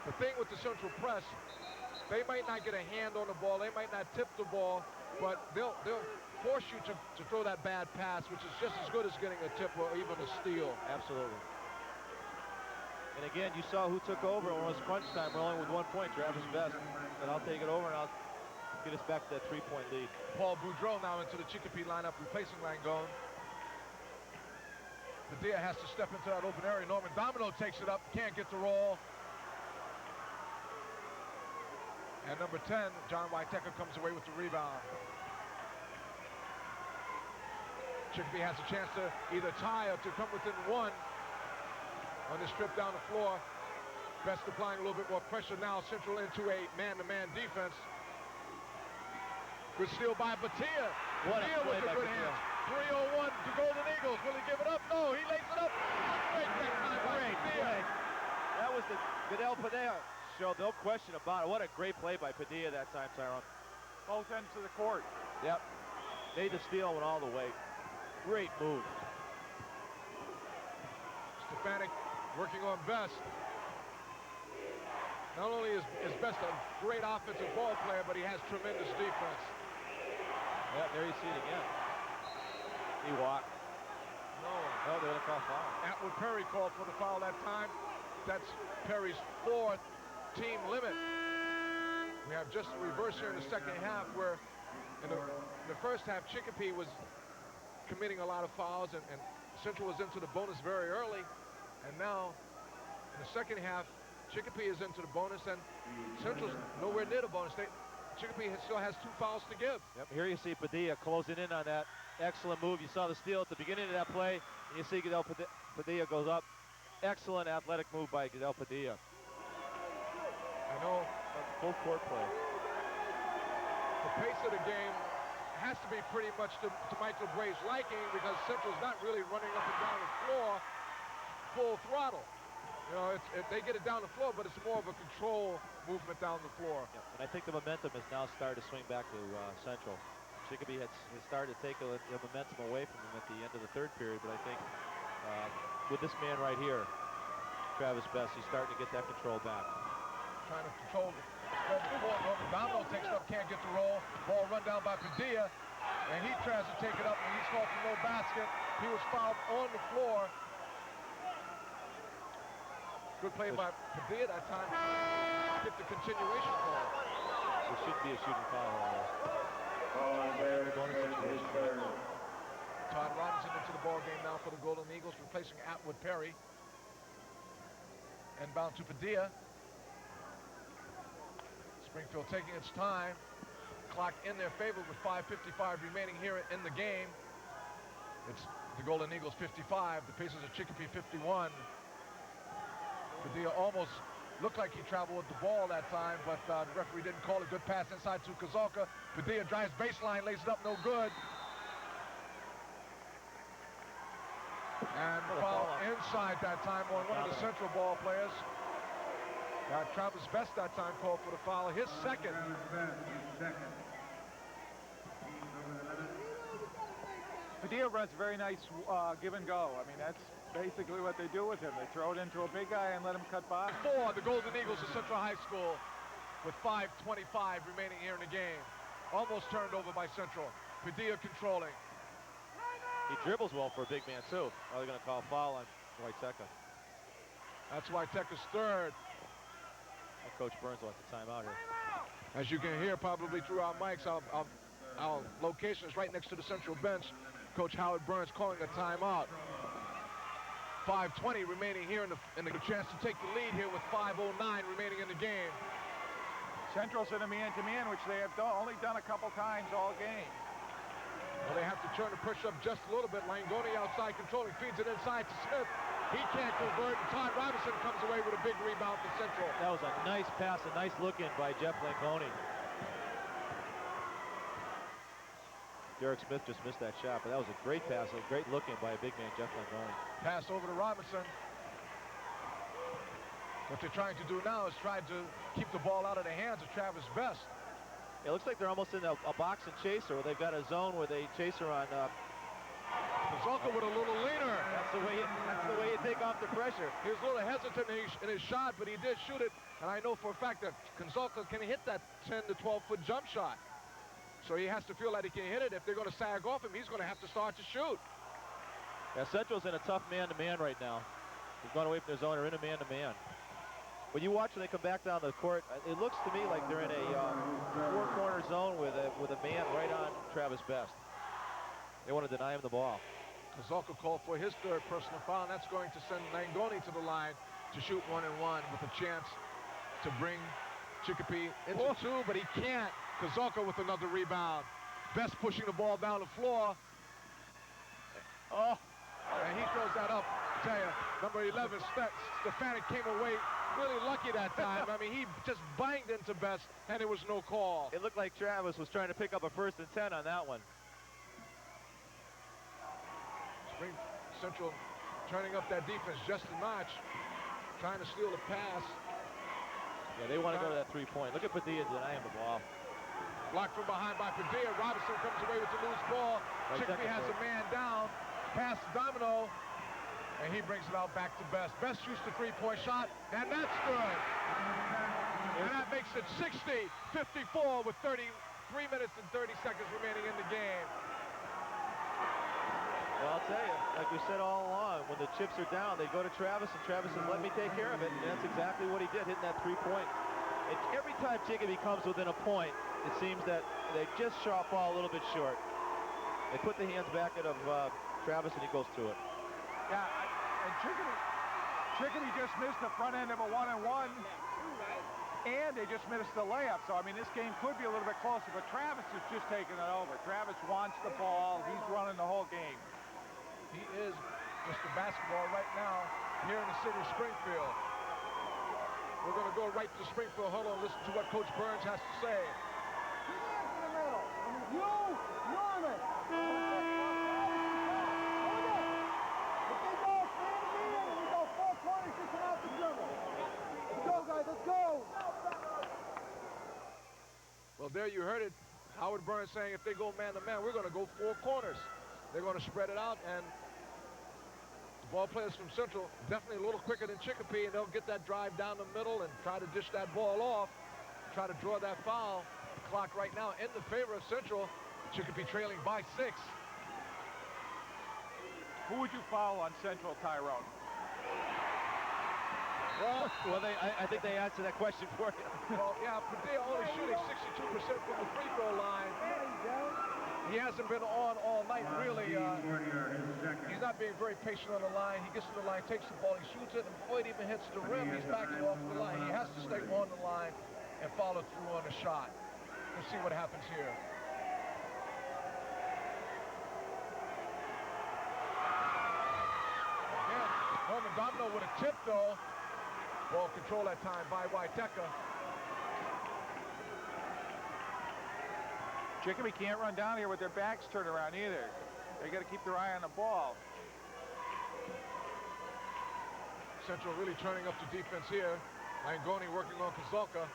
The thing with the Central press, they might not get a hand on the ball, they might not tip the ball, but they'll force you to throw that bad pass, which is just as good as getting a tip or even a steal. Absolutely. And again, you saw who took over when it was crunch time, rolling with 1 point, Travis Best. And I'll take it over and I'll get us back to that 3-point lead. Paul Boudreau now into the Chicopee lineup, replacing Langone. Padilla has to step into that open area. Norman Domino takes it up, can't get the roll. And number 10, John Waiteka, comes away with the rebound. Chicopee has a chance to either tie or to come within 1 on this trip down the floor. Best applying a little bit more pressure now. Central into a man-to-man defense. Good steal by Batia. What a play by Batia. 3:01 to Golden Eagles. Will he give it up? No, he lays it up. Great time by Batia. That was the Goodell Padilla show, no question about it. What a great play by Padilla that time, Tyrone. Both ends of the court. Yep. Made the steal, went all the way. Great move. Stefanik working on Best. Not only is Best a great offensive ball player, but he has tremendous defense. Yeah, there you see it again. He walked. No, they're going to call foul. Atwood Perry called for the foul that time. That's Perry's 4th team limit. We have just the reverse here in the second half, where in the first half, Chicopee was committing a lot of fouls, and Central was into the bonus very early. And now, in the second half, Chicopee is into the bonus, and Central's nowhere near the bonus. Chicopee still has 2 fouls to give. Yep, here you see Padilla closing in on that. Excellent move. You saw the steal at the beginning of that play, and you see Goodell Padilla goes up. Excellent athletic move by Goodell Padilla. I know. Full court play. The pace of the game has to be pretty much to Michael Bray's liking, because Central's not really running up and down the floor full throttle. You know, they get it down the floor, but it's more of a control movement down the floor. Yep. And I think the momentum has now started to swing back to Central. Chicopee has started to take the momentum away from him at the end of the 3rd period, but I think with this man right here, Travis Best, he's starting to get that control back. Trying to control the ball. Domino takes it up, can't get the roll. Ball run down by Padilla, and he tries to take it up, and he's called for no basket. He was fouled on the floor. Good play by Padilla that time. Get the continuation call. There should be a shooting foul. Todd Robinson into the ball game now for the Golden Eagles, replacing Atwood Perry. Inbound to Padilla. Springfield taking its time. Clock in their favor with 5:55 remaining here in the game. It's the Golden Eagles 55, the Pacers of Chicopee 51. Padilla almost looked like he traveled with the ball that time, but the referee didn't call it. Good pass inside to Kozolka. Padilla drives baseline, lays it up, no good. And foul inside that time on one of the Central ball players. Travis Best that time called for the foul, his 2nd. Padilla runs very nice give and go. I mean, that's basically what they do with him. They throw it into a big guy and let him cut by. For the Golden Eagles of Central High School with 5:25 remaining here in the game. Almost turned over by Central. Padilla controlling. He dribbles well for a big man, too. They're going to call foul on Waiteka. That's Waiteka's 3rd. And Coach Burns wants a timeout here. As you can hear probably through our mics, our location is right next to the Central bench. Coach Howard Burns calling a timeout. 5:20 remaining here in the chance to take the lead here with 5:09 remaining in the game. Central's in a man-to-man, which they have only done a couple times all game. Well, they have to turn the pressure up just a little bit. Langoni outside controlling, feeds it inside to Smith. He can't convert, and Todd Robinson comes away with a big rebound for Central. That was a nice pass, a nice look in by Jeff Langoni. Derek Smith just missed that shot, but that was a great pass, a great look in by a big man, Jeff Langoni. Pass over to Robinson. What they're trying to do now is try to keep the ball out of the hands of Travis Best. It looks like they're almost in a box and chaser, where they've got a zone where they chaser on. Kozolka with a little leaner. That's the way you take off the pressure. He was a little hesitant in his shot, but he did shoot it. And I know for a fact that Kozolka can hit that 10 to 12-foot jump shot. So he has to feel like he can hit it. If they're going to sag off him, he's going to have to start to shoot. Yeah, Central's in a tough man-to-man right now. They've gone away from their zone. They're in a man-to-man. When you watch when they come back down the court, it looks to me like they're in a four-corner zone with a man right on Travis Best. They want to deny him the ball. Kozolka called for his 3rd personal foul, and that's going to send Langoni to the line to shoot 1-and-1 with a chance to bring Chicopee into 2, but he can't. Kozolka with another rebound. Best pushing the ball down the floor. And he throws that up. I tell you, number 11, Stefanik came away really lucky that time. I mean, he just banged into Best, and there was no call. It looked like Travis was trying to pick up a 1st and 10 on that one. Spring Central turning up that defense just a notch, trying to steal the pass. Yeah, they want to go to that 3-point. Look at Padilla denying the ball. Blocked from behind by Padilla. Robinson comes away with the loose ball. Chicopee has a man down. Pass to Domino. And he brings it out back to Best. Best shoots the 3-point shot, and that's good. And that makes it 60-54 with 3 minutes and 30 seconds remaining in the game. Well, I'll tell you, like we said all along, when the chips are down, they go to Travis, and Travis says, let me take care of it. And that's exactly what he did, hitting that 3-point. Every time Chicopee comes within a point, it seems that they just fall a little bit short. They put the hands back of Travis, and he goes to it. Yeah, and Chicopee just missed the front end of a 1-and-1, and they just missed the layup. So, I mean, this game could be a little bit closer, but Travis is just taking it over. Travis wants the ball. He's running the whole game. He is Mr. Basketball right now here in the city of Springfield. We're going to go right to Springfield. Hold on, listen to what Coach Burns has to say. Well, there you heard it. Howard Burns saying if they go man-to-man, we're going to go 4 corners. They're going to spread it out, and the ball players from Central definitely a little quicker than Chicopee, and they'll get that drive down the middle and try to dish that ball off, try to draw that foul. The clock right now in the favor of Central. Chicopee trailing by 6. Who would you foul on Central, Tyrone? Well, I think they answered that question for you. Well, yeah, Padilla only shooting 62% from the free throw line. He hasn't been on all night, really. He's not being very patient on the line. He gets to the line, takes the ball, he shoots it, and before it even hits the rim, he's backing off the line. He has to stay on the line and follow through on the shot. Let's see what happens here. Again, Norman Domino with a tip, though. Ball control that time by Waiteka. Chicopee can't run down here with their backs turned around either. They got to keep their eye on the ball. Central really turning up the defense here. Langoni working on Kozolka.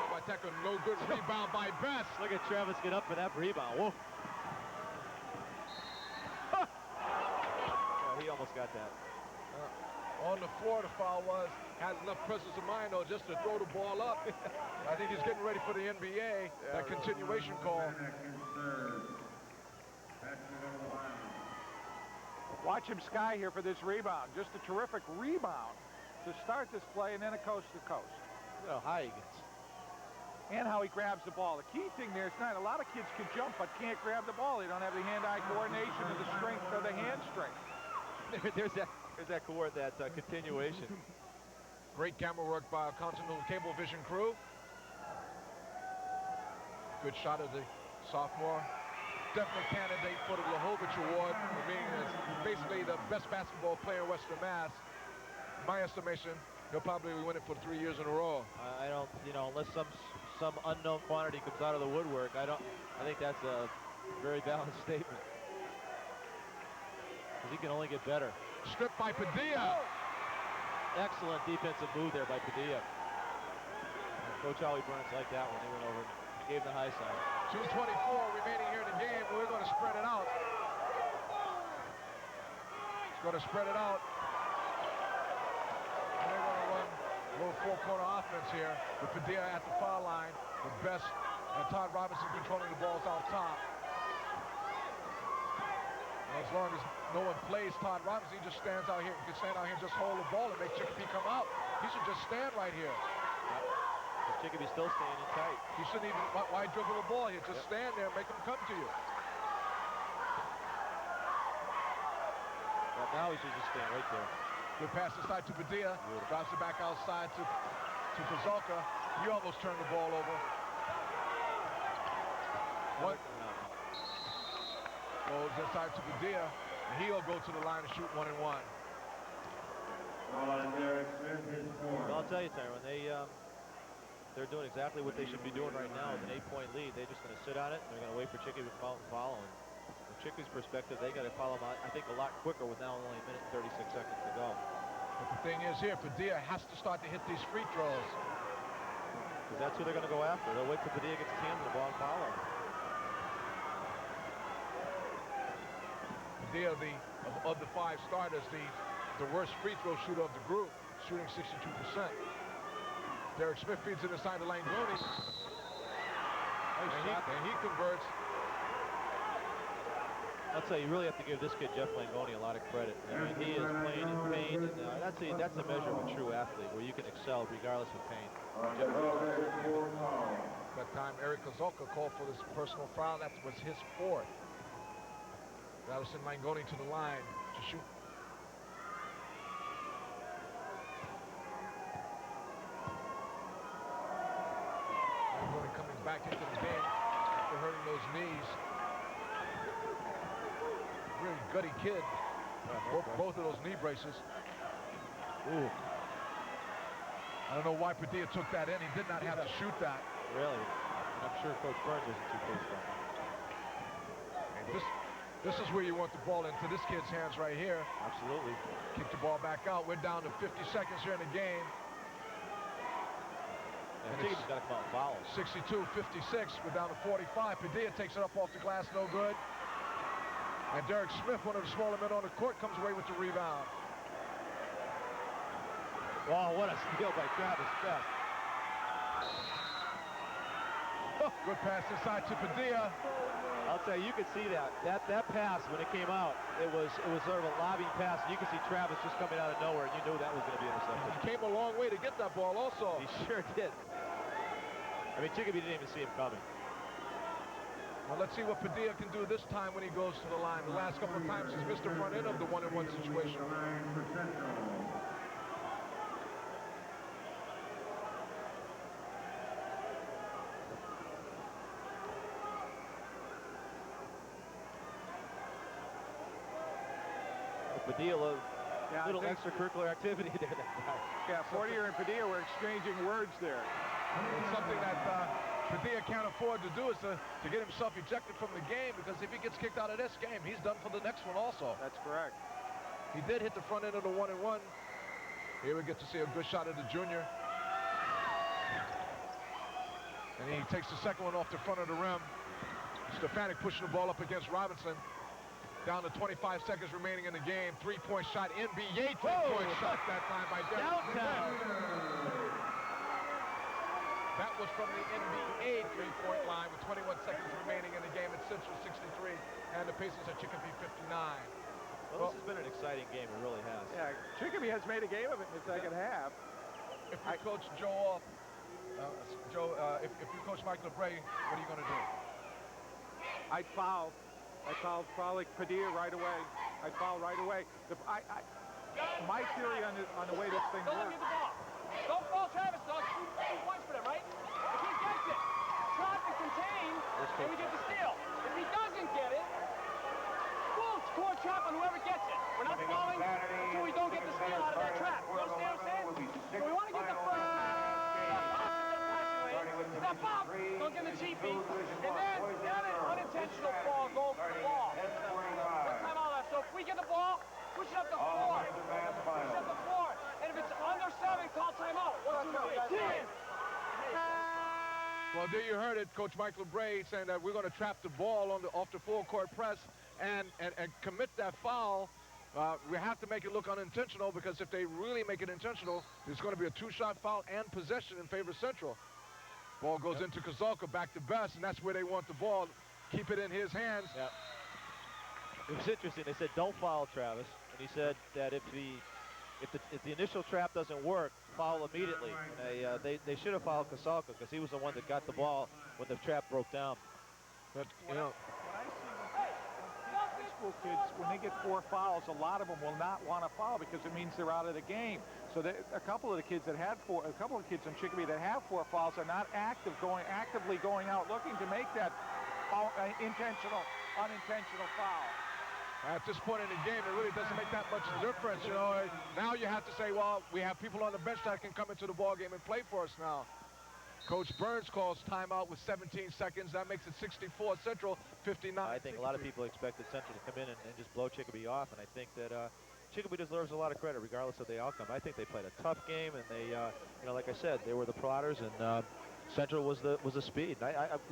Waiteka, no good rebound by Best. Look at Travis get up for that rebound. Whoa. Yeah, he almost got that. On the floor, the foul was, had enough presence of mind, though, just to throw the ball up. I think he's getting ready for the NBA, that continuation call. Watch him sky here for this rebound. Just a terrific rebound to start this play, and then a coast to coast. Look how high he gets. And how he grabs the ball. The key thing there is not a lot of kids can jump but can't grab the ball. They don't have the hand-eye coordination or the strength or the hand strength. There's that continuation. Great camera work by our Continental Cable Vision crew. Good shot of the sophomore. Definitely candidate for the Lahovich Award for being basically the best basketball player in Western Mass. In my estimation, he'll probably win it for 3 years in a row. I don't, unless some unknown quantity comes out of the woodwork, I think that's a very balanced statement. Because he can only get better. Stripped by Padilla. Excellent defensive move there by Padilla. Coach Howie Burns liked that one. He went over and gave him the high side. 2:24 remaining here in the game. We're going to spread it out. It's going to spread it out. And they're going to run a little 4-corner offense here with Padilla at the foul line. The Best and Todd Robinson controlling the balls out top. And as long as no one plays Todd Robinson, he just stands out here. He can stand out here and just hold the ball and make Chicopee come out. He should just stand right here. But Chicopee's still standing tight. He shouldn't even, why dribble the ball here? Just stand there and make him come to you. Well, now he should just stand right there. Good pass inside to Padilla. Drops it back outside to Kozolka. He almost turned the ball over. What? Goes inside to Padilla, and he'll go to the line and shoot 1-and-1. Well, I'll tell you, Tyrone, they're doing exactly what they should be doing right now with an 8-point lead. They're just going to sit on it. They're going to wait for Chicopee to come out and follow. And from Chicopee's perspective, they got to follow them out, I think, a lot quicker with now only a minute and 36 seconds to go. But the thing is here, Padilla has to start to hit these free throws. Because that's who they're going to go after. They'll wait till Padilla gets his hands on the ball and follow him. Padilla, of the 5 starters, the worst free throw shooter of the group, shooting 62%. Derek Smith feeds it inside the Langoni. And he converts. I'll tell you, you really have to give this kid, Jeff Langoni, a lot of credit. I mean, he is playing in pain, and that's a measure of a true athlete, where you can excel regardless of pain. That time, Eric Kozolka called for this personal foul. That was his fourth. Allison Langoni to the line to shoot. Langoni coming back into the game after hurting those knees. Really gutty kid. Both of those knee braces. Ooh. I don't know why Padilla took that in. He did not have to shoot that. Really? And I'm sure Coach Burns wasn't too pleased with that. This is where you want the ball into this kid's hands right here. Absolutely. Kick the ball back out. We're down to 50 seconds here in the game. Yeah, Chicopee got to come out and foul. 62-56. We're down to 45. Padilla takes it up off the glass. No good. And Derek Smith, one of the smaller men on the court, comes away with the rebound. Wow, what a steal by Travis Best. Good pass inside to Padilla. I'll tell you, you could see that pass when it came out. It was sort of a lobbing pass. You could see Travis just coming out of nowhere, and you knew that was going to be intercepted. He came a long way to get that ball also. He sure did. I mean, Chicopee didn't even see him coming. Well, let's see what Padilla can do this time when he goes to the line. The last couple of times he's missed the front end of the one-on-one situation. Padilla, little extracurricular activity there. That guy. Yeah, Fortier and Padilla were exchanging words there. And something that Padilla can't afford to do is to get himself ejected from the game, because if he gets kicked out of this game, he's done for the next one also. That's correct. He did hit the front end of the one-and-one. Here we get to see a good shot of the junior. And he takes the second one off the front of the rim. Stefanik pushing the ball up against Robinson. Down to 25 seconds remaining in the game. Three-point shot, NBA three-point shot that time by Derek Smith. That was from the NBA three-point line with 21 seconds remaining in the game at Central 63, and the Pacers at Chicopee 59. Well, this has been an exciting game. It really has. Yeah, Chicopee has made a game of it in the second half. If you coach Joe off, if you coach Mike LeBray, what are you going to do? I'd foul. I'd foul probably Padilla right away. I'd foul right away. My theory on the way this thing Don't let works. me get the ball. Don't fall Travis, though. 2 points for them, right? If he gets it, trap and contain, and we get the steal. If he doesn't get it, we'll score trap on whoever gets it. We're not falling until we don't get the steal out of their trap. You understand what I'm saying? So we want to get the first step up, don't get the cheapie, and then an unintentional fall, go for the ball. Time out left. So if we get the ball, push it up the floor. Push it up the floor. And if it's under 7, call timeout. 1, 2, 3, 10. Well, there you heard it, Coach Mike LeBray saying that we're going to trap the ball off the full court press and commit that foul. We have to make it look unintentional, because if they really make it intentional, there's going to be a 2-shot foul and possession in favor of Central. Ball goes into Kozolka, back to Best, and that's where they want the ball. Keep it in his hands. Yeah. It was interesting. They said don't foul Travis, and he said that if the initial trap doesn't work, foul immediately. And they should have fouled Kozolka, because he was the one that got the ball when the trap broke down. But you know, High school kids, when they get 4 fouls, a lot of them will not want to foul because it means they're out of the game. So a couple of the kids that had a couple of kids in Chicopee that have 4 fouls are not actively going out looking to make that unintentional foul. at this point in the game, it really doesn't make that much difference. You know, now you have to say, well, we have people on the bench that can come into the ball game and play for us now. Coach Burns calls timeout with 17 seconds. That makes it 64 Central, 59. I think a lot of people expected Central to come in and just blow Chicopee off, and I think that Chicopee deserves a lot of credit regardless of the outcome. I think they played a tough game, and they, you know, like I said, they were the plotters, and Central was the speed.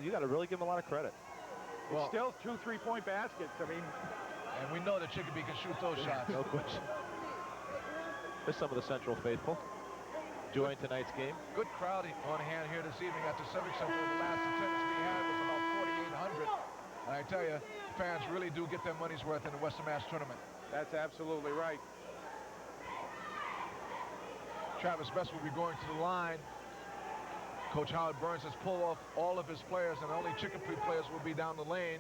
You got to really give them a lot of credit. Well, still 2 3-point baskets. I mean, and we know that Chicopee can shoot those shots. No question. There's some of the Central faithful. enjoying tonight's game. Good crowd on hand here this evening at the Civic Center. The last attendance we had was about 4,800. And I tell you, fans really do get their money's worth in the Western Mass tournament. That's absolutely right. Travis Best will be going to the line. Coach Howard Burns has pulled off all of his players, and only Chicopee players will be down the lane.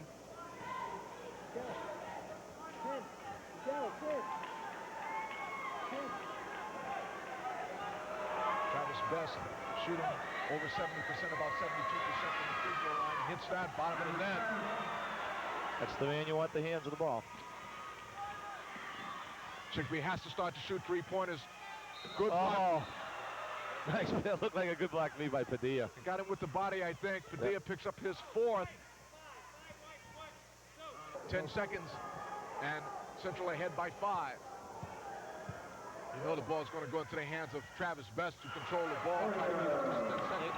Travis Best shooting over 70%, about 72% from the free throw line. Hits that bottom of the net. That's the man you want the hands of the ball. Chicopee has to start to shoot three-pointers. Good block. Nice. That looked like a good block made by Padilla. Got him with the body, I think. Padilla picks up his fourth. 10 seconds, and Central ahead by 5. You know the ball's going to go into the hands of Travis Best to control the ball.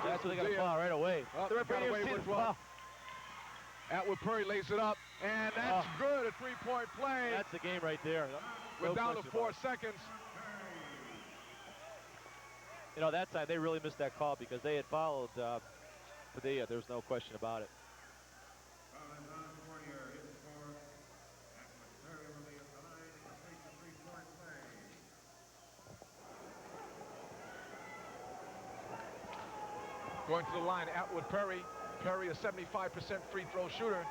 That's what they got to foul right away. The referee got away with one. Atwood Perry lays it up, and that's good. A three-point play. That's the game right there. We're down to 4 seconds. You know, that time they really missed that call because they had followed Padilla. There's no question about it. Going to the line, Atwood Perry. Perry, a 75% free throw shooter.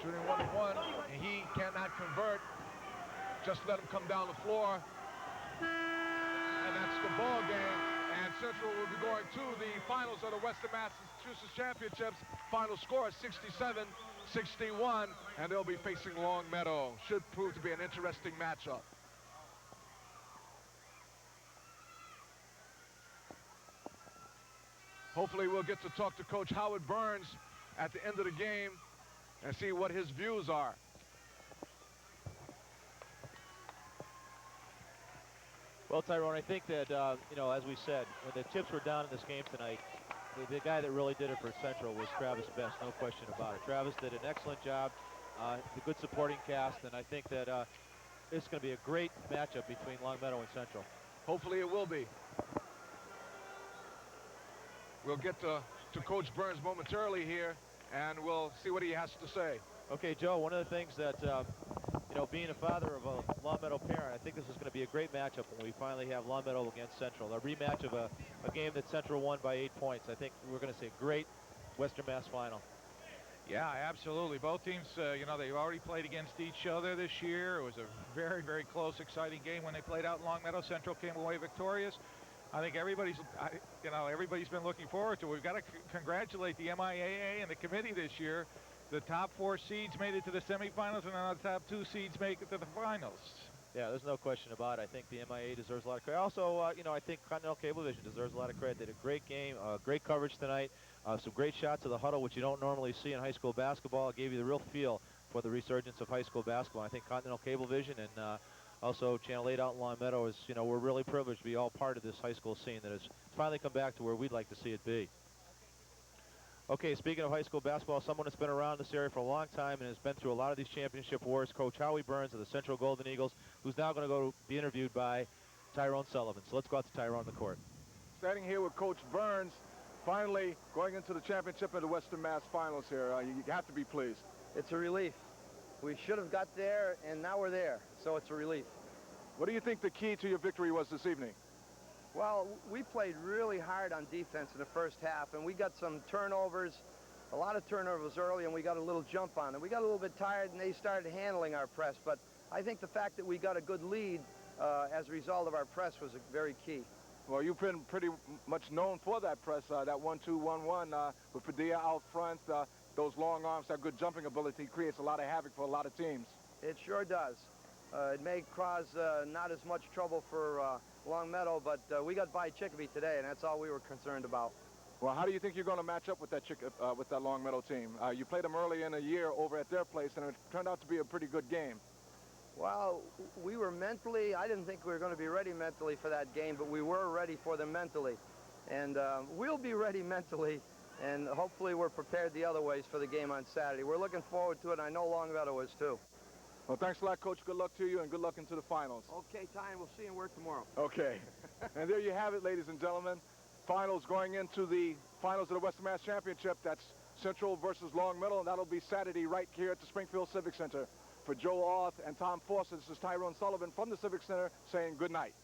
Shooting 1-1, and he cannot convert. Just let him come down the floor. And that's the ball game. And Central will be going to the finals of the Western Massachusetts Championships. Final score is 67-61, and they'll be facing Long Meadow. Should prove to be an interesting matchup. Hopefully we'll get to talk to Coach Howard Burns at the end of the game and see what his views are. Well, Tyrone, I think that, you know, as we said, when the chips were down in this game tonight, the guy that really did it for Central was Travis Best, no question about it. Travis did an excellent job, a good supporting cast, and I think that it's going to be a great matchup between Long Meadow and Central. Hopefully it will be. We'll get to Coach Burns momentarily here, and we'll see what he has to say. Okay, Joe, one of the things that, you know, being a father of a Long Meadow parent, I think this is going to be a great matchup when we finally have Long Meadow against Central. A rematch of a game that Central won by 8 points. I think we're going to see a great Western Mass final. Yeah, absolutely. Both teams, you know, they've already played against each other this year. It was a very, very close, exciting game when they played out in Long Meadow. Central came away victorious. I think everybody's been looking forward to it. We've got to congratulate the MIAA and the committee this year. The top 4 seeds made it to the semifinals, and then the top 2 seeds make it to the finals. Yeah, there's no question about it. I think the MIA deserves a lot of credit. Also, you know, I think Continental Cablevision deserves a lot of credit. They did a great game, great coverage tonight, some great shots of the huddle, which you don't normally see in high school basketball. It gave you the real feel for the resurgence of high school basketball. I think Continental Cablevision and also Channel 8 out in Long Meadow is, you know, we're really privileged to be all part of this high school scene that has finally come back to where we'd like to see it be. Okay, speaking of high school basketball, someone that's been around this area for a long time and has been through a lot of these championship wars, Coach Howie Burns of the Central Golden Eagles, who's now going to go be interviewed by Tyrone Sullivan. So let's go out to Tyrone in the court. Standing here with Coach Burns, finally going into the championship of the Western Mass Finals here. You have to be pleased. It's a relief. We should have got there, and now we're there, so it's a relief. What do you think the key to your victory was this evening? Well, we played really hard on defense in the first half, and we got some turnovers, a lot of turnovers early, and we got a little jump on them. We got a little bit tired, and they started handling our press, but I think the fact that we got a good lead as a result of our press was very key. Well, you've been pretty much known for that press, that 1-2-1-1 with Padilla out front. Those long arms, that good jumping ability creates a lot of havoc for a lot of teams. It sure does. It may cause not as much trouble for Long Meadow, but we got by Chicopee today, and that's all we were concerned about. Well, how do you think you're going to match up with that Long Meadow team? You played them early in the year over at their place, and it turned out to be a pretty good game. Well, we were mentally, I didn't think we were going to be ready mentally for that game, but we were ready for them mentally. And we'll be ready mentally, and hopefully we're prepared the other ways for the game on Saturday. We're looking forward to it, and I know Long Meadow is too. Well, thanks a lot, Coach. Good luck to you, and good luck into the finals. Okay, Ty, and we'll see you in work tomorrow. Okay. And there you have it, ladies and gentlemen. Finals going into the finals of the Western Mass Championship. That's Central versus Long Meadow, and that'll be Saturday right here at the Springfield Civic Center. For Joe Orth and Tom Foster, this is Tyrone Sullivan from the Civic Center saying good night.